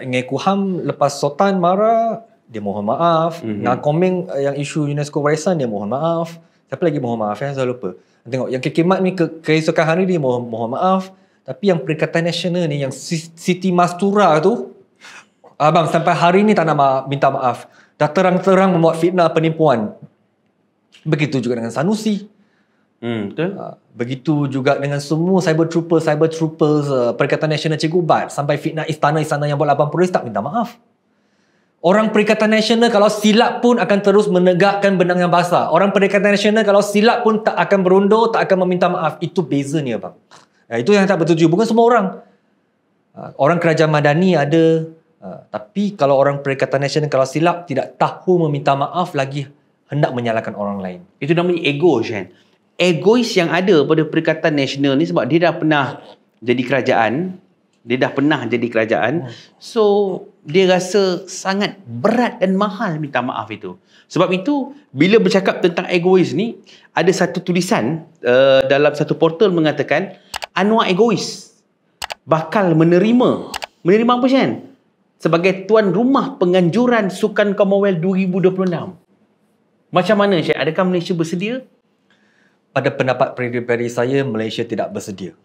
Ngai Kuham lepas Sultan marah, dia mohon maaf. Ngan Komeng yang isu UNESCO warisan, dia mohon maaf. Siapa lagi mohon maaf? Saya lupa. Tengok, yang Kekimat ni keesokan hari dia mohon maaf. Tapi yang Perikatan Nasional ni, yang Siti Mastura tu, abang sampai hari ni tak nak minta maaf. Dah terang-terang membuat fitnah penipuan. Begitu juga dengan Sanusi. Betul. Begitu juga dengan semua cyber troopers Perikatan Nasional Cikgu Bat, sampai fitnah istana-istana yang buat 80 tak minta maaf. Orang Perikatan Nasional kalau silap pun akan terus menegakkan benang yang basah. Orang Perikatan Nasional kalau silap pun tak akan berundur, tak akan meminta maaf. Itu bezanya bang. Itu yang tak bertuju. Bukan semua orang. Orang kerajaan madani ada. Tapi kalau orang Perikatan Nasional kalau silap tidak tahu meminta maaf, lagi hendak menyalahkan orang lain. Itu namanya ego, Shen. egois yang ada pada Perikatan Nasional ni sebab dia dah pernah jadi kerajaan. So dia rasa sangat berat dan mahal minta maaf itu. Sebab itu bila bercakap tentang egois ni, ada satu tulisan dalam satu portal mengatakan Anwar egois bakal menerima apa Shan? Sebagai tuan rumah penganjuran Sukan Commonwealth 2026. Macam mana Shan? Adakah Malaysia bersedia? Pada pendapat peribadi saya, Malaysia tidak bersedia.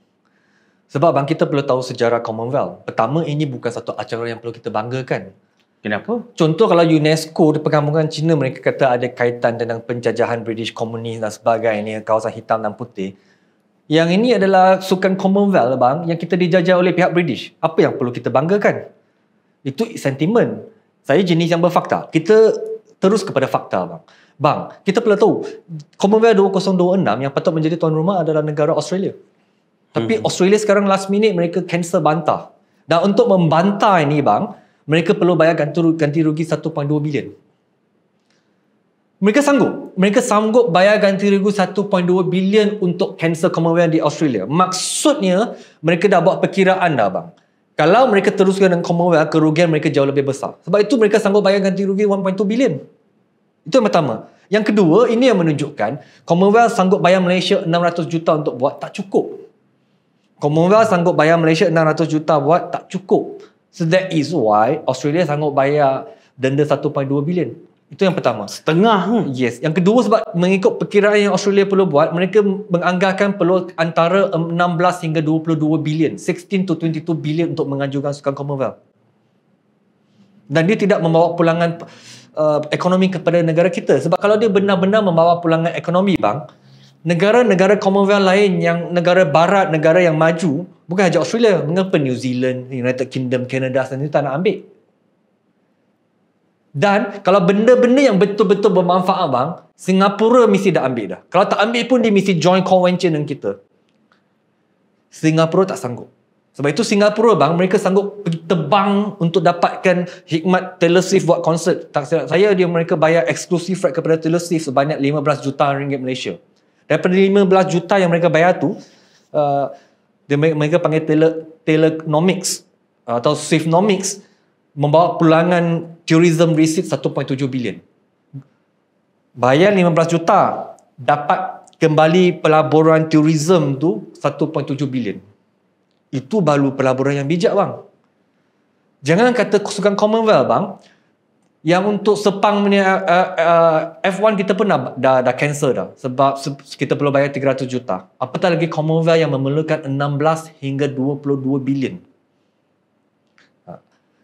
Sebab bang, kita perlu tahu sejarah Commonwealth. Pertama, ini bukan satu acara yang perlu kita banggakan. Kenapa? Contoh kalau UNESCO di perkampungan Cina, mereka kata ada kaitan dengan penjajahan British Komunis dan sebagainya, kawasan hitam dan putih. Yang ini adalah sukan Commonwealth bang, yang kita dijajah oleh pihak British. Apa yang perlu kita banggakan? Itu sentimen. Saya jenis yang berfakta. Kita terus kepada fakta bang. Bang, kita perlu tahu Commonwealth 2026 yang patut menjadi tuan rumah adalah negara Australia. Tapi Australia sekarang last minute mereka cancel bantah. Dan untuk membantah ini bang, mereka perlu bayar ganti rugi 1.2 bilion. Mereka sanggup bayar ganti rugi 1.2 bilion untuk cancel Commonwealth di Australia. Maksudnya mereka dah buat perkiraan dah bang. Kalau mereka teruskan dengan Commonwealth, kerugian mereka jauh lebih besar. Sebab itu mereka sanggup bayar ganti rugi 1.2 bilion. Itu yang pertama. Yang kedua, ini yang menunjukkan Commonwealth sanggup bayar Malaysia 600 juta untuk buat, tak cukup. Commonwealth sanggup bayar Malaysia 600 juta buat, tak cukup. So that is why Australia sanggup bayar denda 1.2 bilion. Itu yang pertama. Setengah. Yes. Yang kedua, sebab mengikut perkiraan yang Australia perlu buat, mereka menganggarkan perlu antara 16 hingga 22 bilion, 16 to 22 bilion untuk mengajukan sukan Commonwealth. Dan dia tidak membawa pulangan ekonomi kepada negara kita. Sebab kalau dia benar-benar membawa pulangan ekonomi bang, negara-negara Commonwealth lain yang negara barat, negara yang maju, bukan sahaja Australia, mengapa New Zealand, United Kingdom, Canada sendiri tak nak ambil? Dan kalau benda-benda yang betul-betul bermanfaat bang, Singapura mesti dah ambil dah. Kalau tak ambil pun dia mesti join convention dengan kita. Singapura tak sanggup. Sebab itu Singapura bang, mereka sanggup pergi tebang untuk dapatkan khidmat Taylor Swift buat konsert. Tak silap saya, mereka bayar eksklusif right kepada Taylor Swift sebanyak 15 juta ringgit Malaysia. Daripada 15 juta yang mereka bayar tu, mereka panggil Taylornomics atau Swiftnomics, membawa pulangan tourism receipt 1.7 bilion. Bayar 15 juta, dapat kembali pelaburan tourism tu 1.7 bilion. Itu baru pelaburan yang bijak bang. Jangan kata sukan Commonwealth bang, yang untuk Sepang punya F1 kita pun dah cancel dah. Sebab kita perlu bayar 300 juta. Apatah lagi Commonwealth yang memerlukan 16 hingga 22 bilion.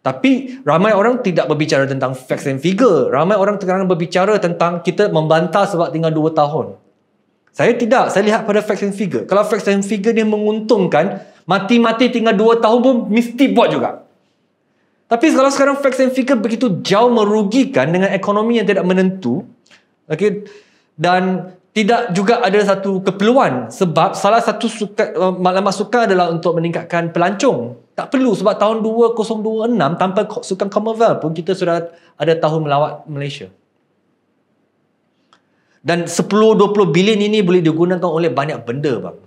Tapi ramai orang tidak berbicara tentang facts and figure. Ramai orang sekarang berbicara tentang kita membantah sebab tinggal 2 tahun. Saya tidak. Saya lihat pada facts and figure. Kalau facts and figure dia menguntungkan, mati-mati tinggal 2 tahun pun mesti buat juga. Tapi kalau sekarang facts and figure begitu jauh merugikan dengan ekonomi yang tidak menentu, okay, dan tidak juga ada satu keperluan, sebab salah satu maklumat sukan adalah untuk meningkatkan pelancong. Tak perlu, sebab tahun 2026 tanpa sukan Commonwealth pun kita sudah ada tahun melawat Malaysia. Dan 10-20 bilion ini boleh digunakan oleh banyak benda bang.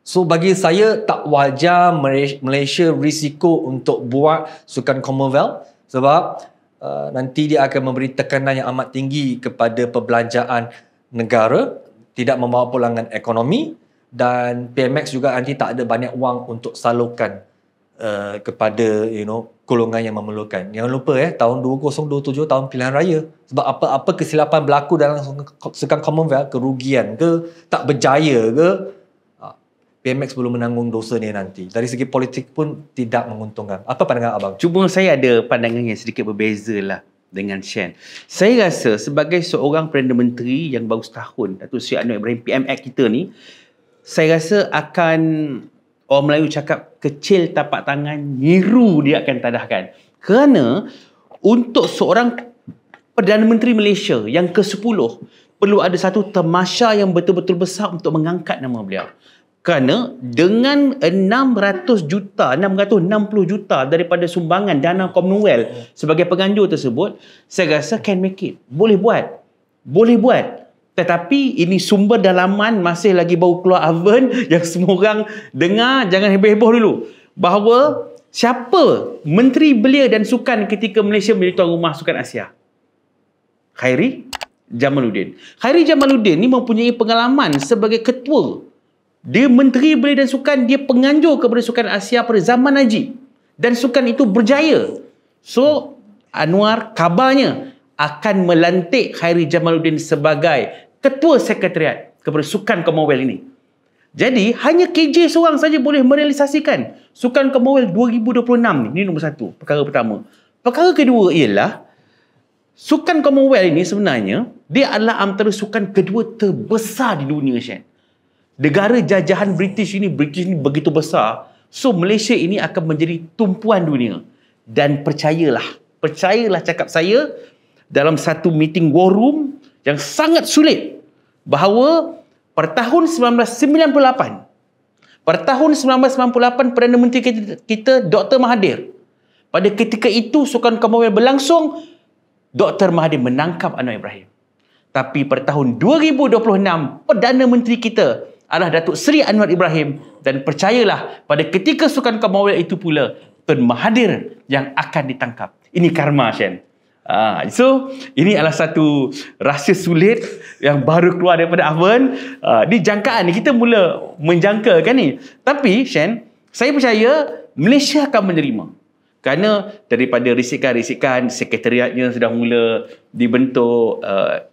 So bagi saya tak wajar Malaysia risiko untuk buat sukan Commonwealth, sebab nanti dia akan memberi tekanan yang amat tinggi kepada perbelanjaan negara, tidak membawa pulangan ekonomi, dan PMX juga nanti tak ada banyak wang untuk salurkan kepada golongan yang memerlukan. Jangan lupa tahun 2027 tahun pilihan raya. Sebab apa-apa kesilapan berlaku dalam sukan Commonwealth, kerugian ke, tak berjaya ke, PMX belum menanggung dosa ni nanti. Dari segi politik pun tidak menguntungkan. Apa pandangan abang? Cuma saya ada pandangan yang sedikit berbeza lah dengan Shan. Saya rasa sebagai seorang Perdana Menteri yang baru setahun, Datuk Seri Anwar Ibrahim PMX kita ni, saya rasa akan, orang Melayu cakap, kecil tapak tangan, nyiru dia akan tadahkan. Kerana untuk seorang Perdana Menteri Malaysia yang ke-10, perlu ada satu tamasya yang betul-betul besar untuk mengangkat nama beliau. Kerana dengan 660 juta daripada sumbangan dana Commonwealth sebagai penganjur tersebut, saya rasa can make it. Boleh buat. Tetapi ini sumber dalaman masih lagi baru keluar oven yang semua orang dengar, jangan heboh-heboh dulu. Bahawa siapa Menteri Belia dan Sukan ketika Malaysia menjadi tuan rumah Sukan Asia? Khairi Jamaluddin. Khairi Jamaluddin ni mempunyai pengalaman sebagai ketua. Dia Menteri Belia dan Sukan, dia penganjur kepada Sukan Asia pada zaman Najib. Dan sukan itu berjaya. So, Anwar kabarnya akan melantik Khairi Jamaluddin sebagai ketua sekretariat kepada Sukan Commonwealth ini. Jadi, hanya KJ seorang saja boleh merealisasikan Sukan Commonwealth 2026 ni. Ini nombor satu, perkara pertama. Perkara kedua ialah Sukan Commonwealth ini sebenarnya dia adalah antara sukan kedua terbesar di dunia, Shen. Negara jajahan British ini begitu besar. So, Malaysia ini akan menjadi tumpuan dunia. Dan percayalah cakap saya, dalam satu meeting war room yang sangat sulit, bahawa pada tahun 1998, Perdana Menteri kita Dr. Mahathir, pada ketika itu Sukan Commonwealth berlangsung, Dr. Mahathir menangkap Anwar Ibrahim. Tapi pada tahun 2026, Perdana Menteri kita adalah Datuk Seri Anwar Ibrahim, dan percayalah pada ketika Sukan Commonwealth itu pula Tun Mahathir yang akan ditangkap. Ini karma, Shen. So ini adalah satu rahsia sulit yang baru keluar daripada oven. Ni jangkaan ni, kita mula menjangkakan ni. Tapi Shen, saya percaya Malaysia akan menerima. Kerana daripada risikan-risikan, sekretariatnya sudah mula dibentuk,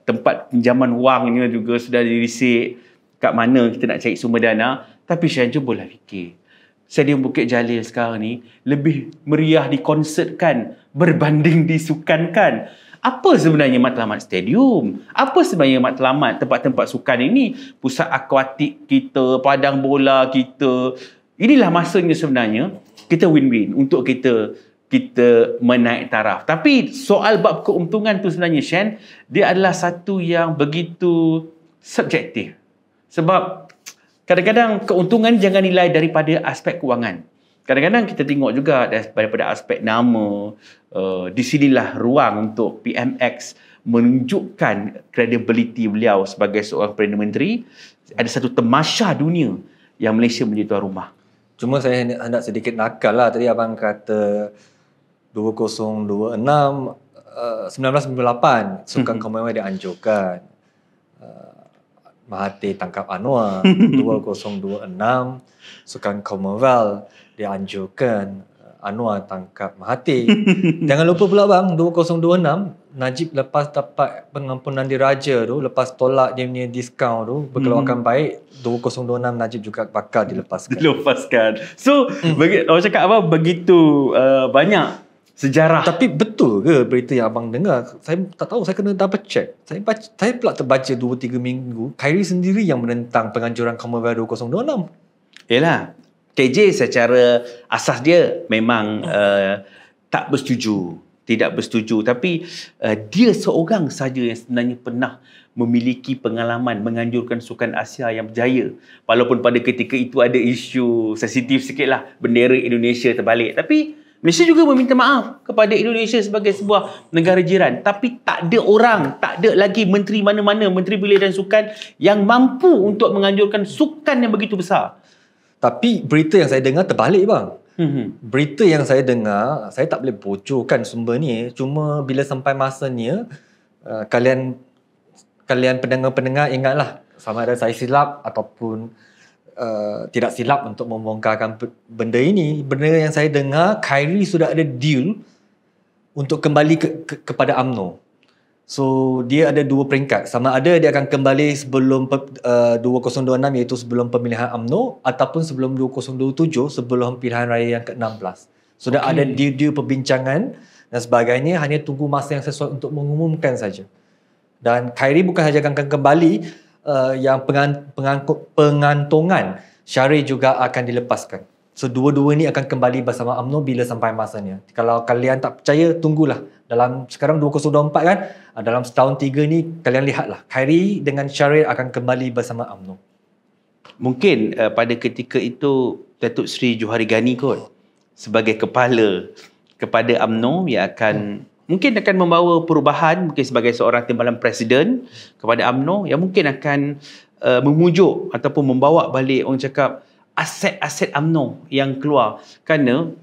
tempat pinjaman wangnya juga sudah dirisik, kat mana kita nak cari sumber dana. Tapi Shen, cubalah fikir. Stadium Bukit Jalil sekarang ni lebih meriah dikonsertkan berbanding disukankan. Apa sebenarnya matlamat stadium? Apa sebenarnya matlamat tempat-tempat sukan ini? Pusat akuatik kita, padang bola kita. Inilah masanya sebenarnya kita win-win untuk kita menaik taraf. Tapi soal bab keuntungan tu sebenarnya, Shen, dia adalah satu yang begitu subjektif. Sebab kadang-kadang keuntungan jangan nilai daripada aspek kewangan. Kadang-kadang kita tengok juga daripada aspek nama. Di sinilah ruang untuk PMX menunjukkan kredibiliti beliau sebagai seorang Perdana Menteri. Ada satu temasya dunia yang Malaysia menjadi tuan rumah. Cuma saya hendak sedikit nakal lah. Tadi abang kata 2026, 1998 Sukan Commonwealth dianjurkan. Mahathir tangkap Anwar. 2026 Sukan Commonwealth dianjurkan, Anwar tangkap Mahathir. Jangan lupa pula bang, 2026 Najib lepas dapat pengampunan diraja tu, lepas tolak dia punya diskaun tu, berkelakuan baik, 2026 Najib juga bakal dilepaskan. So orang cakap apa, begitu banyak sejarah. Tapi betul ke berita yang abang dengar? Saya tak tahu, saya kena double check. Saya pula terbaca 2-3 minggu, Khairi sendiri yang menentang penganjuran Commonwealth 2026. Yalah, KJ secara asas dia memang tak bersetuju. Tidak bersetuju. Tapi dia seorang saja yang sebenarnya pernah memiliki pengalaman menganjurkan Sukan Asia yang berjaya. Walaupun pada ketika itu ada isu sensitif sikit lah, bendera Indonesia terbalik. Tapi Malaysia juga meminta maaf kepada Indonesia sebagai sebuah negara jiran. Tapi tak ada lagi menteri mana-mana, Menteri Belia dan Sukan yang mampu untuk menganjurkan sukan yang begitu besar. Tapi berita yang saya dengar terbalik bang. Berita yang saya dengar, saya tak boleh bocorkan sumber ni. Cuma bila sampai masanya, kalian pendengar-pendengar ingatlah, sama ada saya silap ataupun tidak silap untuk membongkarkan benda ini. Benda yang saya dengar, Khairi sudah ada deal untuk kembali kepada UMNO. So dia ada dua peringkat. Sama ada dia akan kembali sebelum 2026, iaitu sebelum pemilihan UMNO, ataupun sebelum 2027, sebelum pilihan raya yang ke-16. Sudah ada deal perbincangan dan sebagainya, hanya tunggu masa yang sesuai untuk mengumumkan saja. Dan Khairi bukan saja akan kembali, yang pengantongan syarih juga akan dilepaskan. So dua-dua ni akan kembali bersama UMNO bila sampai masanya. Kalau kalian tak percaya, tunggulah. Dalam sekarang 2024 kan, dalam setahun 3 ni kalian lihatlah, Khairi dengan syarih akan kembali bersama UMNO. Mungkin pada ketika itu Datuk Seri Johari Ghani kot sebagai kepala kepada UMNO yang akan mungkin akan membawa perubahan mungkin sebagai seorang timbalan presiden kepada UMNO yang mungkin akan memujuk ataupun membawa balik orang cakap aset-aset UMNO yang keluar. Kerana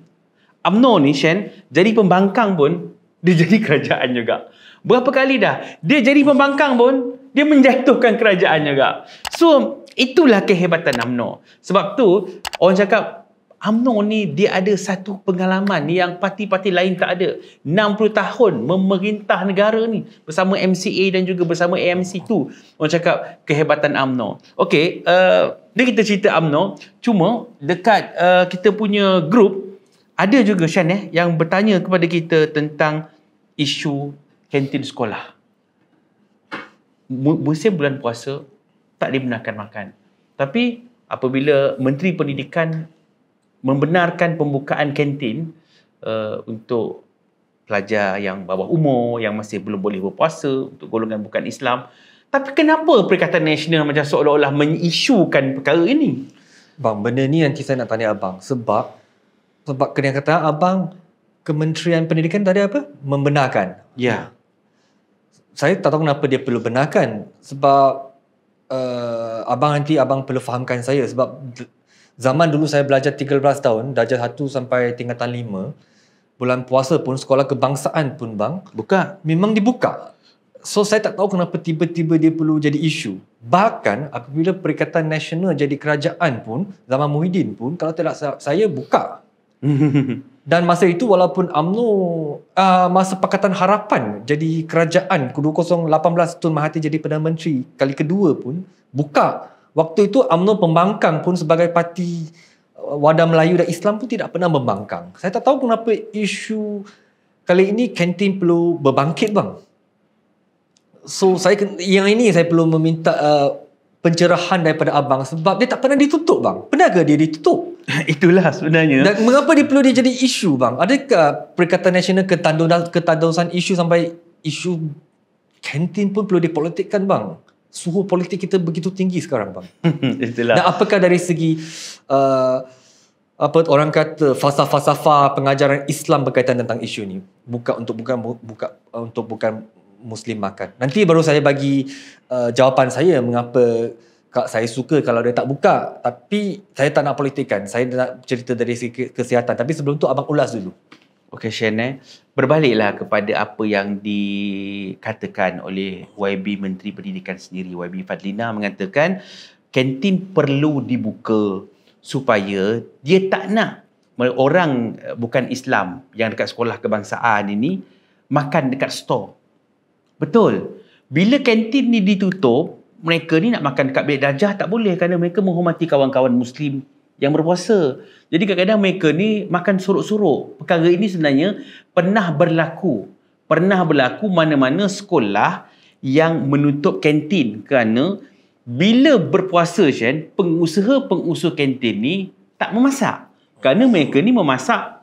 UMNO ni Shen, jadi pembangkang pun dia jadi kerajaan juga. Berapa kali dah dia jadi pembangkang pun dia menjatuhkan kerajaan juga. So itulah kehebatan UMNO. Sebab tu orang cakap UMNO ni dia ada satu pengalaman yang parti-parti lain tak ada. 60 tahun memerintah negara ni bersama MCA dan juga bersama AMC tu. Orang cakap kehebatan UMNO. Okey, dia kita cerita UMNO, cuma dekat kita punya grup ada juga Shan yang bertanya kepada kita tentang isu kantin sekolah. Musim bulan puasa tak dibenarkan makan. Tapi apabila Menteri Pendidikan membenarkan pembukaan kantin untuk pelajar yang bawah umur, yang masih belum boleh berpuasa, untuk golongan bukan Islam. Tapi kenapa Perikatan Nasional macam seolah-olah mengisukan perkara ini? Bang, benda ni nanti saya nak tanya abang. Sebab kena kata abang, Kementerian Pendidikan tadi apa? Membenarkan. Ya. Saya tak tahu kenapa dia perlu benarkan. Sebab abang perlu fahamkan saya. Sebab zaman dulu saya belajar 13 tahun, darjah 1 sampai tingkatan 5, bulan puasa pun, sekolah kebangsaan pun bang, Buka. memang dibuka. So saya tak tahu kenapa tiba-tiba dia perlu jadi isu. Bahkan apabila Perikatan Nasional jadi kerajaan pun, zaman Muhyiddin pun, kalau tidak saya buka. Dan masa itu walaupun UMNO masa Pakatan Harapan jadi kerajaan 2018 Tun Mahathir jadi Perdana Menteri kali kedua pun buka. Waktu itu UMNO pembangkang pun sebagai parti wadah Melayu dan Islam pun tidak pernah membangkang. Saya tak tahu kenapa isu kali ini kantin perlu berbangkit bang. So yang ini saya perlu meminta pencerahan daripada abang sebab dia tak pernah ditutup bang. Pernah ke dia ditutup? Itulah sebenarnya. Dan mengapa dia perlu dia jadi isu bang? Adakah Perikatan Nasional ketadusan isu sampai isu kantin pun perlu dipolitikkan bang? Suhu politik kita begitu tinggi sekarang bang. Itulah. Dan apakah dari segi orang kata falsafah pengajaran Islam berkaitan tentang isu ni? Bukan bukan Muslim makan. Nanti baru saya bagi jawapan saya mengapa saya suka kalau dia tak buka. Tapi saya tak nak politikkan. Saya nak cerita dari segi kesihatan. Tapi sebelum tu abang ulas dulu. Okey Shen, berbaliklah kepada apa yang dikatakan oleh YB Menteri Pendidikan sendiri. YB Fadlina mengatakan kantin perlu dibuka supaya dia tak nak orang bukan Islam yang dekat sekolah kebangsaan ini makan dekat store. Betul. Bila kantin ni ditutup, mereka ni nak makan dekat bilik darjah tak boleh kerana mereka menghormati kawan-kawan Muslim yang berpuasa. Jadi kadang-kadang mereka ni makan suruk-suruk. Perkara ini sebenarnya pernah berlaku mana-mana sekolah yang menutup kantin kerana bila berpuasa Shen, pengusaha kantin ni tak memasak. Kerana mereka ni memasak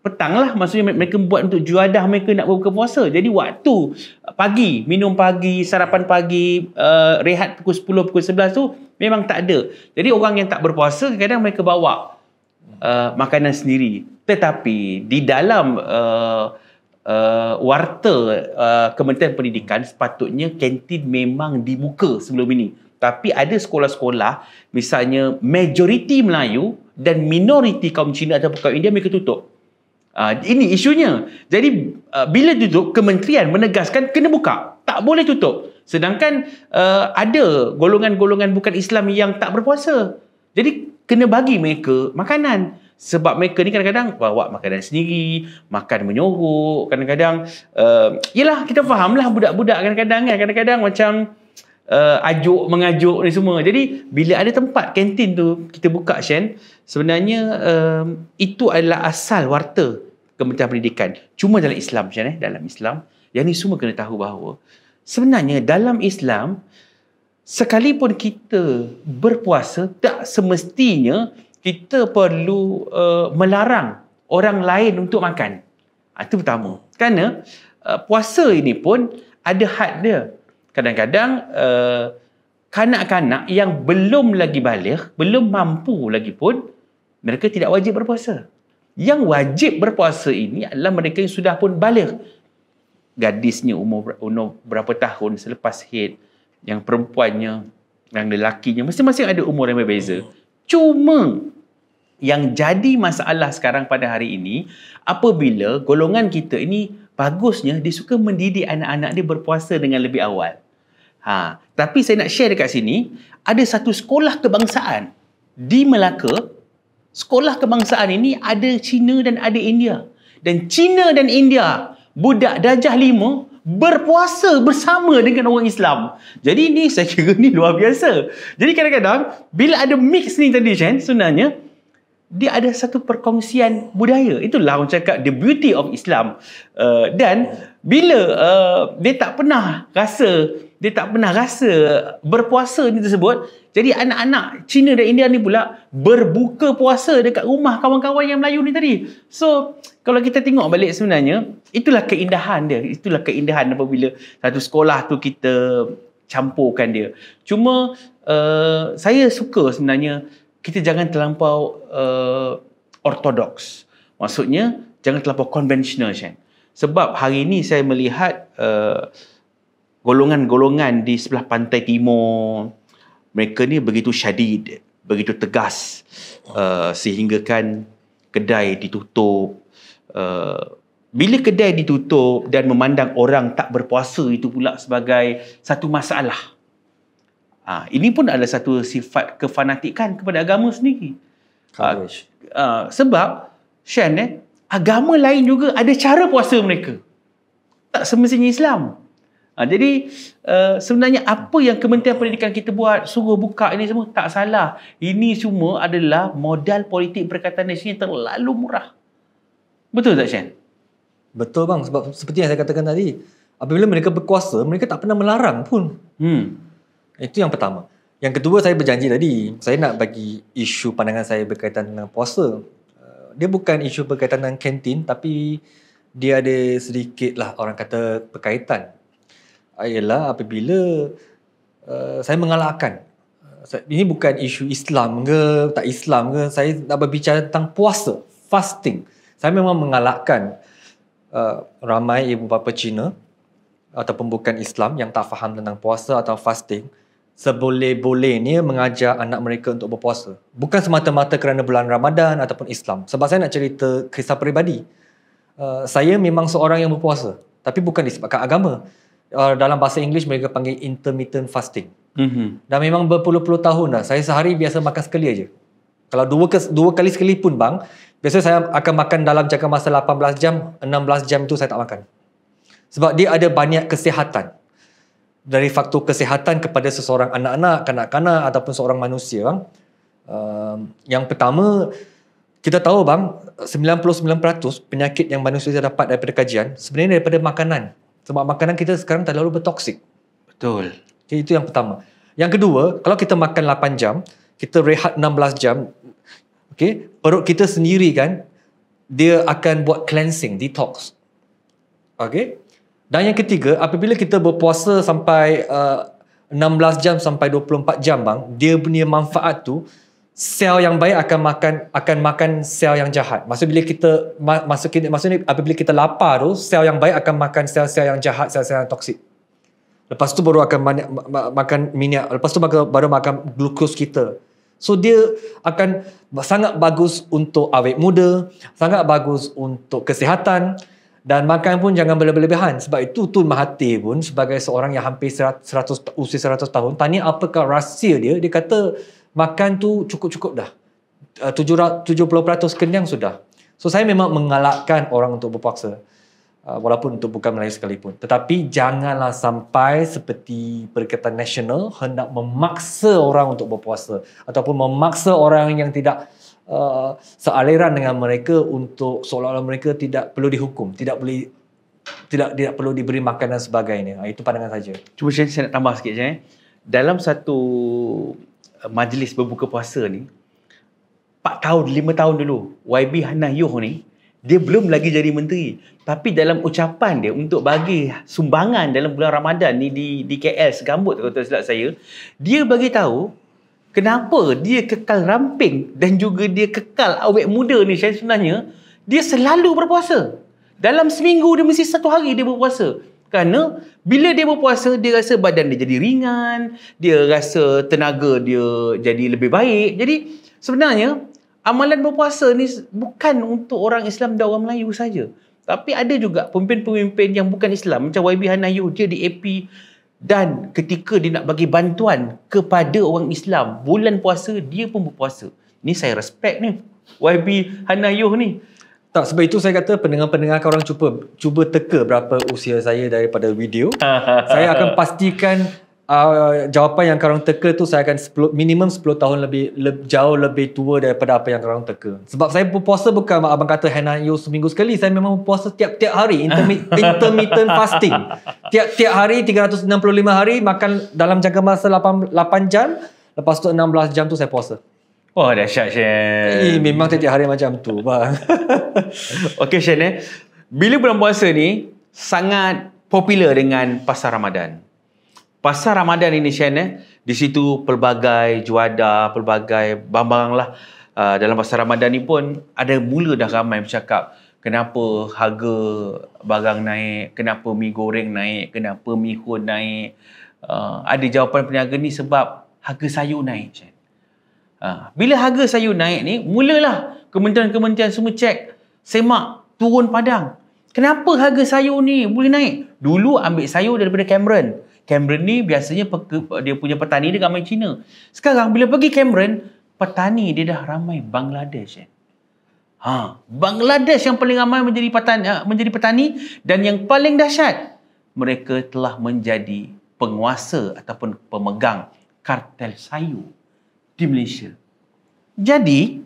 petang lah, maksudnya mereka buat untuk juadah mereka nak berbuka puasa. Jadi waktu pagi, minum pagi, sarapan pagi, rehat pukul 10, pukul 11 tu memang tak ada. Jadi orang yang tak berpuasa kadang mereka bawa makanan sendiri. Tetapi di dalam warta Kementerian Pendidikan sepatutnya kantin memang dibuka sebelum ini. Tapi ada sekolah-sekolah misalnya majoriti Melayu dan minoriti kaum Cina atau kaum India mereka tutup. Ini isunya. Jadi bila tutup, kementerian menegaskan kena buka, tak boleh tutup. Sedangkan ada golongan-golongan bukan Islam yang tak berpuasa. Jadi kena bagi mereka makanan. Sebab mereka ni kadang-kadang bawa makanan sendiri, makan menyorok, kadang-kadang yelah kita fahamlah budak-budak kadang-kadang macam mengajuk ni semua. Jadi bila ada tempat kantin tu kita buka Shen, sebenarnya itu adalah asal warta Kementerian Pendidikan. Cuma dalam Islam Shen, dalam Islam yang ni semua kena tahu bahawa sebenarnya dalam Islam sekalipun kita berpuasa tak semestinya kita perlu melarang orang lain untuk makan. Itu pertama. Kerana puasa ini pun ada had dia. Kadang-kadang kanak-kanak yang belum lagi baligh, belum mampu lagi pun, mereka tidak wajib berpuasa. Yang wajib berpuasa ini adalah mereka yang sudah pun baligh. gadisnya umur berapa tahun selepas haid, yang perempuannya, yang lelakinya, masing-masing ada umur yang berbeza. Cuma yang jadi masalah sekarang pada hari ini, apabila golongan kita ini bagusnya dia suka mendidik anak-anak dia berpuasa dengan lebih awal. Tapi saya nak share dekat sini, ada satu sekolah kebangsaan di Melaka. Sekolah kebangsaan ini ada Cina dan ada India. Dan Cina dan India, budak darjah 5 berpuasa bersama dengan orang Islam. Jadi ni saya kira ni luar biasa. Jadi kadang-kadang bila ada mix ni tadi Shen, sebenarnya dia ada satu perkongsian budaya. Itulah orang cakap the beauty of Islam. Dan bila dia tak pernah rasa berpuasa ni tersebut, jadi anak-anak Cina dan India ni pula berbuka puasa dekat rumah kawan-kawan yang Melayu ni tadi. So kalau kita tengok balik sebenarnya, itulah keindahan dia. Itulah keindahan apabila satu sekolah tu kita campurkan dia. Cuma saya suka sebenarnya kita jangan terlampau ortodoks. Maksudnya jangan terlampau konvensional, Shen. Sebab hari ini saya melihat golongan-golongan di sebelah pantai timur, mereka ni begitu syadid, begitu tegas, sehingga kan kedai ditutup. Bila kedai ditutup dan memandang orang tak berpuasa itu pula sebagai satu masalah. Ini pun adalah satu sifat kefanatikan kepada agama sendiri. Sebab Shen, agama lain juga ada cara puasa mereka. Tak semestinya Islam. Jadi sebenarnya apa yang Kementerian Pendidikan kita buat, suruh buka ini semua, tak salah. Ini semua adalah modal politik Perikatan Nasional yang terlalu murah. Betul tak Shen? Betul bang, sebab seperti yang saya katakan tadi, apabila mereka berkuasa, mereka tak pernah melarang pun. Itu yang pertama. Yang kedua, saya berjanji tadi, saya nak bagi isu pandangan saya berkaitan dengan puasa. Dia bukan isu berkaitan dengan kantin, tapi dia ada sedikit lah orang kata berkaitan. Ialah apabila saya mengalahkan. Ini bukan isu Islam ke, tak Islam ke. Saya nak berbicara tentang puasa, fasting. Saya memang mengalahkan ramai ibu bapa Cina ataupun bukan Islam yang tak faham tentang puasa atau fasting. Seboleh-bolehnya mengajar anak mereka untuk berpuasa. Bukan semata-mata kerana bulan Ramadan ataupun Islam. Sebab saya nak cerita kisah peribadi. Saya memang seorang yang berpuasa. Tapi bukan disebabkan agama. Dalam bahasa Inggeris mereka panggil intermittent fasting. Dan memang berpuluh-puluh tahun dah. Saya sehari biasa makan sekali aja. Kalau dua kali sekali pun bang, biasanya saya akan makan dalam jangka masa 18 jam, 16 jam itu saya tak makan. Sebab dia ada banyak kesihatan. Dari faktor kesihatan kepada seseorang anak-anak, kanak-kanak ataupun seorang manusia bang. Yang pertama, kita tahu bang, 99% penyakit yang manusia dapat daripada kajian sebenarnya daripada makanan. Sebab makanan kita sekarang terlalu bertoksik. Betul. Okay, itu yang pertama. Yang kedua, kalau kita makan 8 jam, kita rehat 16 jam, okay, perut kita sendiri kan, dia akan buat cleansing, detox. Okay? Dan yang ketiga, apabila kita berpuasa sampai 16 jam sampai 24 jam bang, dia punya manfaat tu, sel yang baik akan makan sel yang jahat. Maksudnya apabila kita lapar tu, sel yang baik akan makan sel-sel yang jahat, sel-sel yang toksik. Lepas tu baru akan makan minyak, lepas tu baru makan glukos kita. So dia akan sangat bagus untuk awet muda, sangat bagus untuk kesihatan. Dan makan pun jangan berlebihan. Sebab itu Tun Mahathir pun sebagai seorang yang hampir usia 100 tahun, tanya apakah rahsia dia, dia kata makan tu cukup-cukup dah. 70% kenyang sudah. So saya memang mengalahkan orang untuk berpuasa. Walaupun untuk bukan Melayu sekalipun. Tetapi janganlah sampai seperti Perikatan Nasional hendak memaksa orang untuk berpuasa. Ataupun memaksa orang yang tidak sealiran dengan mereka untuk seolah-olah mereka tidak perlu dihukum, tidak perlu diberi makan dan sebagainya. Itu pandangan saja. Cuma saya nak tambah sikit je. Dalam satu majlis berbuka puasa ni, 4 tahun, 5 tahun dulu, YB Hannah Yoh ni, dia belum lagi jadi menteri. Tapi dalam ucapan dia untuk bagi sumbangan dalam bulan Ramadan ni di KL Segambut, kalau tak silap saya, dia bagi tahu kenapa dia kekal ramping dan juga dia kekal awet muda ni sebenarnya, dia selalu berpuasa. Dalam seminggu dia mesti 1 hari dia berpuasa. Kerana bila dia berpuasa, dia rasa badan dia jadi ringan, dia rasa tenaga dia jadi lebih baik. Jadi sebenarnya amalan berpuasa ni bukan untuk orang Islam dan orang Melayu saja. Tapi ada juga pemimpin-pemimpin yang bukan Islam macam YB Hanayu, dia di AP, dan ketika dia nak bagi bantuan kepada orang Islam bulan puasa, dia pun berpuasa. Ni saya respect ni YB Hanayu ni. Tak, sebab itu saya kata pendengar-pendengar korang cuba teka berapa usia saya daripada video. Saya akan pastikan jawapan yang korang teka tu saya akan minimum 10 tahun jauh lebih tua daripada apa yang korang teka. Sebab saya berpuasa bukan abang kata Hanayu seminggu sekali, saya memang berpuasa tiap-tiap hari, intermittent fasting. Tiap-tiap hari 365 hari makan dalam jangka masa 8 jam, lepas tu 16 jam tu saya puasa. Wah, dahsyat Shen. Memang tiap-tiap hari macam tu bang. Okey Shen, bila bulan puasa ni sangat popular dengan pasar Ramadan. Pasar Ramadan ini Shen, di situ pelbagai juada, pelbagai barang lah. Dalam pasar Ramadan ni pun ada mula dah ramai bercakap kenapa harga barang naik, kenapa mi goreng naik, kenapa mi hun naik. Ada jawapan peniaga ni sebab harga sayur naik Shen. Bila harga sayur naik ni, mulalah kementerian-kementerian semua cek, semak, turun padang. Kenapa harga sayur ni boleh naik? Dulu ambil sayur daripada Cameron. Cameron ni biasanya dia punya petani dia ramai Cina. Sekarang bila pergi Cameron, petani dia dah ramai Bangladesh. Bangladesh yang paling ramai menjadi petani, dan yang paling dahsyat, mereka telah menjadi penguasa ataupun pemegang kartel sayur di Malaysia. Jadi,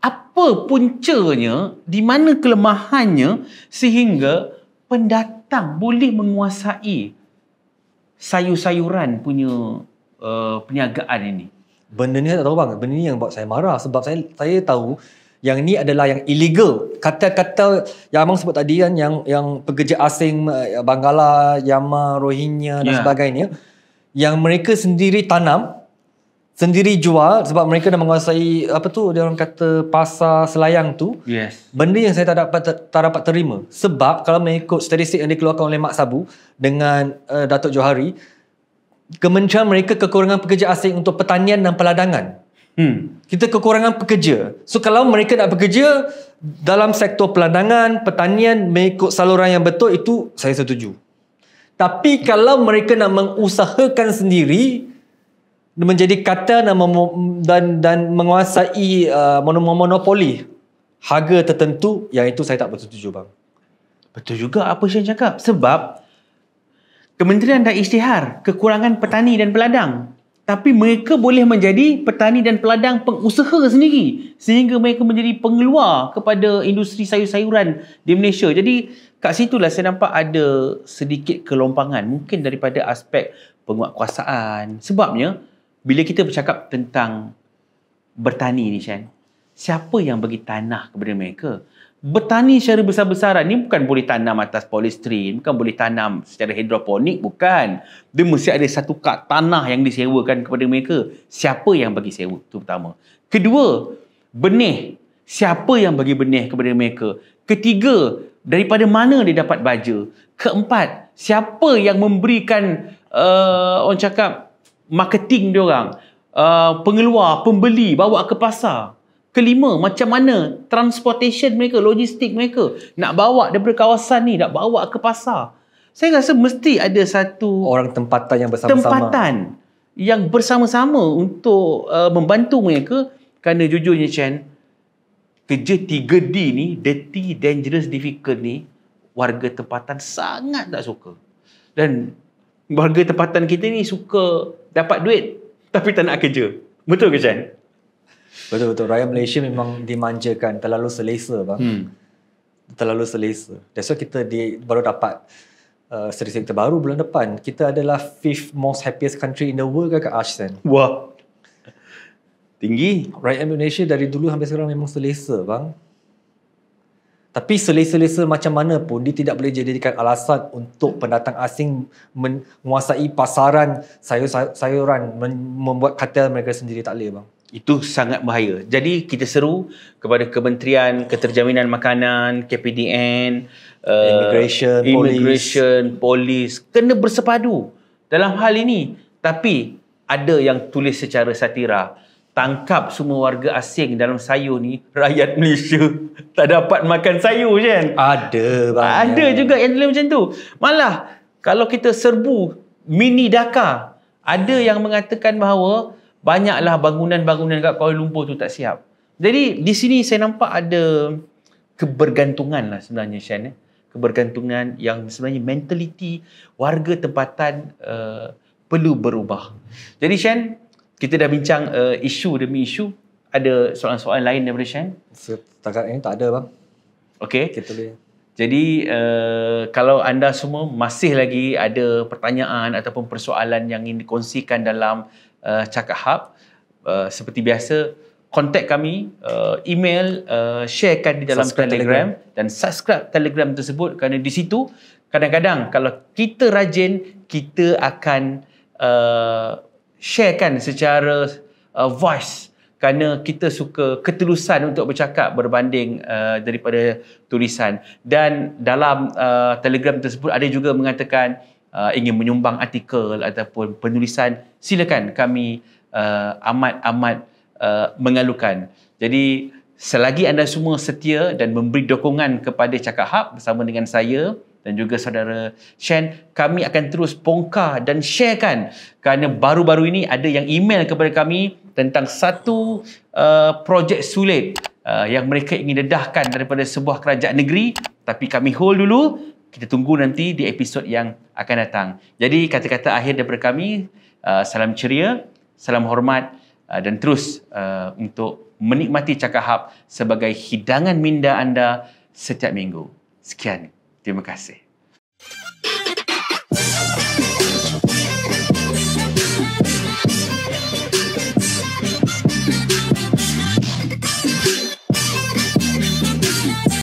apa puncanya, di mana kelemahannya sehingga pendatang boleh menguasai sayur-sayuran punya perniagaan ini? Benda ni saya tak tahu bang. Benda ni yang buat saya marah. Sebab saya tahu yang ni adalah yang illegal. Kata-kata yang abang sebut tadi kan, yang pekerja asing, Bangala, Myanmar, Rohingya dan sebagainya, yang mereka sendiri tanam, sendiri jual sebab mereka dah menguasai apa tu dia orang kata pasar selayang tu. Yes. Benda yang saya tak dapat terima. Sebab kalau mengikut statistik yang dikeluarkan oleh Mak Sabu dengan Datuk Johari, kementerian mereka kekurangan pekerja asing untuk pertanian dan peladangan. Kita kekurangan pekerja. So kalau mereka nak bekerja dalam sektor peladangan, pertanian mengikut saluran yang betul, itu saya setuju. Tapi kalau mereka nak mengusahakan sendiri, menjadi kata dan menguasai monopoli harga tertentu, yang itu saya tak bersetuju bang. Betul juga apa Shen cakap. Sebab kementerian dah isytihar kekurangan petani dan peladang. Tapi mereka boleh menjadi petani dan peladang pengusaha sendiri, sehingga mereka menjadi pengeluar kepada industri sayur-sayuran di Malaysia. Jadi kat situlah saya nampak ada sedikit kelompangan, mungkin daripada aspek penguatkuasaan. Sebabnya bila kita bercakap tentang bertani ni Shen, siapa yang bagi tanah kepada mereka? Bertani secara besar-besaran ni bukan boleh tanam atas polistrin, bukan boleh tanam secara hidroponik, bukan. Dia mesti ada satu kad tanah yang disewakan kepada mereka. Siapa yang bagi sewa? Itu pertama. Kedua, benih. Siapa yang bagi benih kepada mereka? Ketiga, daripada mana dia dapat baja? Keempat, siapa yang memberikan orang cakap marketing dia orang, pengeluar, pembeli, bawa ke pasar. Kelima, macam mana transportation mereka, logistik mereka, nak bawa daripada kawasan ni, nak bawa ke pasar. Saya rasa mesti ada satu orang tempatan yang bersama-sama untuk membantu mereka. Kerana jujurnya Chen, kerja 3D ni, dirty, dangerous, difficult ni, warga tempatan sangat tak suka. Dan warga tempatan kita ni suka dapat duit tapi tak nak kerja. Betul ke Chan? Betul-betul. Rakyat Malaysia memang dimanjakan, terlalu selesa bang. Terlalu selesa. That's why kita baru dapat statistik terbaru bulan depan. Kita adalah 5th most happiest country in the world ke Ashton. Wah, tinggi. Rakyat Malaysia dari dulu sampai sekarang memang selesa bang. Tapi selesa-selesa macam mana pun, dia tidak boleh jadikan alasan untuk pendatang asing menguasai pasaran sayur-sayuran, membuat kartel mereka sendiri. Tak boleh bang. Itu sangat bahaya. Jadi kita seru kepada Kementerian Keterjaminan Makanan, KPDN, Immigration, Polis kena bersepadu dalam hal ini. Tapi ada yang tulis secara satira, tangkap semua warga asing dalam sayur ni, rakyat Malaysia tak dapat makan sayur kan? Ada banyak. Ada juga yang tulis macam tu. Malah kalau kita serbu mini Dhaka, ada yang mengatakan bahawa banyaklah bangunan-bangunan kat Kuala Lumpur tu tak siap. Jadi di sini saya nampak ada kebergantungan lah sebenarnya, Shan. Kebergantungan yang sebenarnya mentaliti warga tempatan perlu berubah. Jadi Shan, kita dah bincang isu demi isu. Ada soalan-soalan lain daripada Shan? Setakat ini tak ada bang. Okey. Kita boleh. Jadi kalau anda semua masih lagi ada pertanyaan ataupun persoalan yang ingin dikongsikan dalam Cakap Hub, seperti biasa kontak kami, email, sharekan di dalam Telegram dan subscribe Telegram tersebut, kerana di situ kadang-kadang kalau kita rajin, kita akan sharekan secara voice, kerana kita suka ketulusan untuk bercakap berbanding daripada tulisan. Dan dalam Telegram tersebut ada juga mengatakan ingin menyumbang artikel ataupun penulisan, silakan, kami amat mengalukan. Jadi selagi anda semua setia dan memberi dukungan kepada Cakap Hub bersama dengan saya dan juga saudara Shan, kami akan terus bongkar dan sharekan, kerana baru-baru ini ada yang email kepada kami tentang satu projek sulit yang mereka ingin dedahkan daripada sebuah kerajaan negeri, tapi kami hold dulu. Kita tunggu nanti di episod yang akan datang. Jadi kata-kata akhir daripada kami, salam ceria, salam hormat dan terus untuk menikmati Cakap Hub sebagai hidangan minda anda setiap minggu. Sekian. Terima kasih.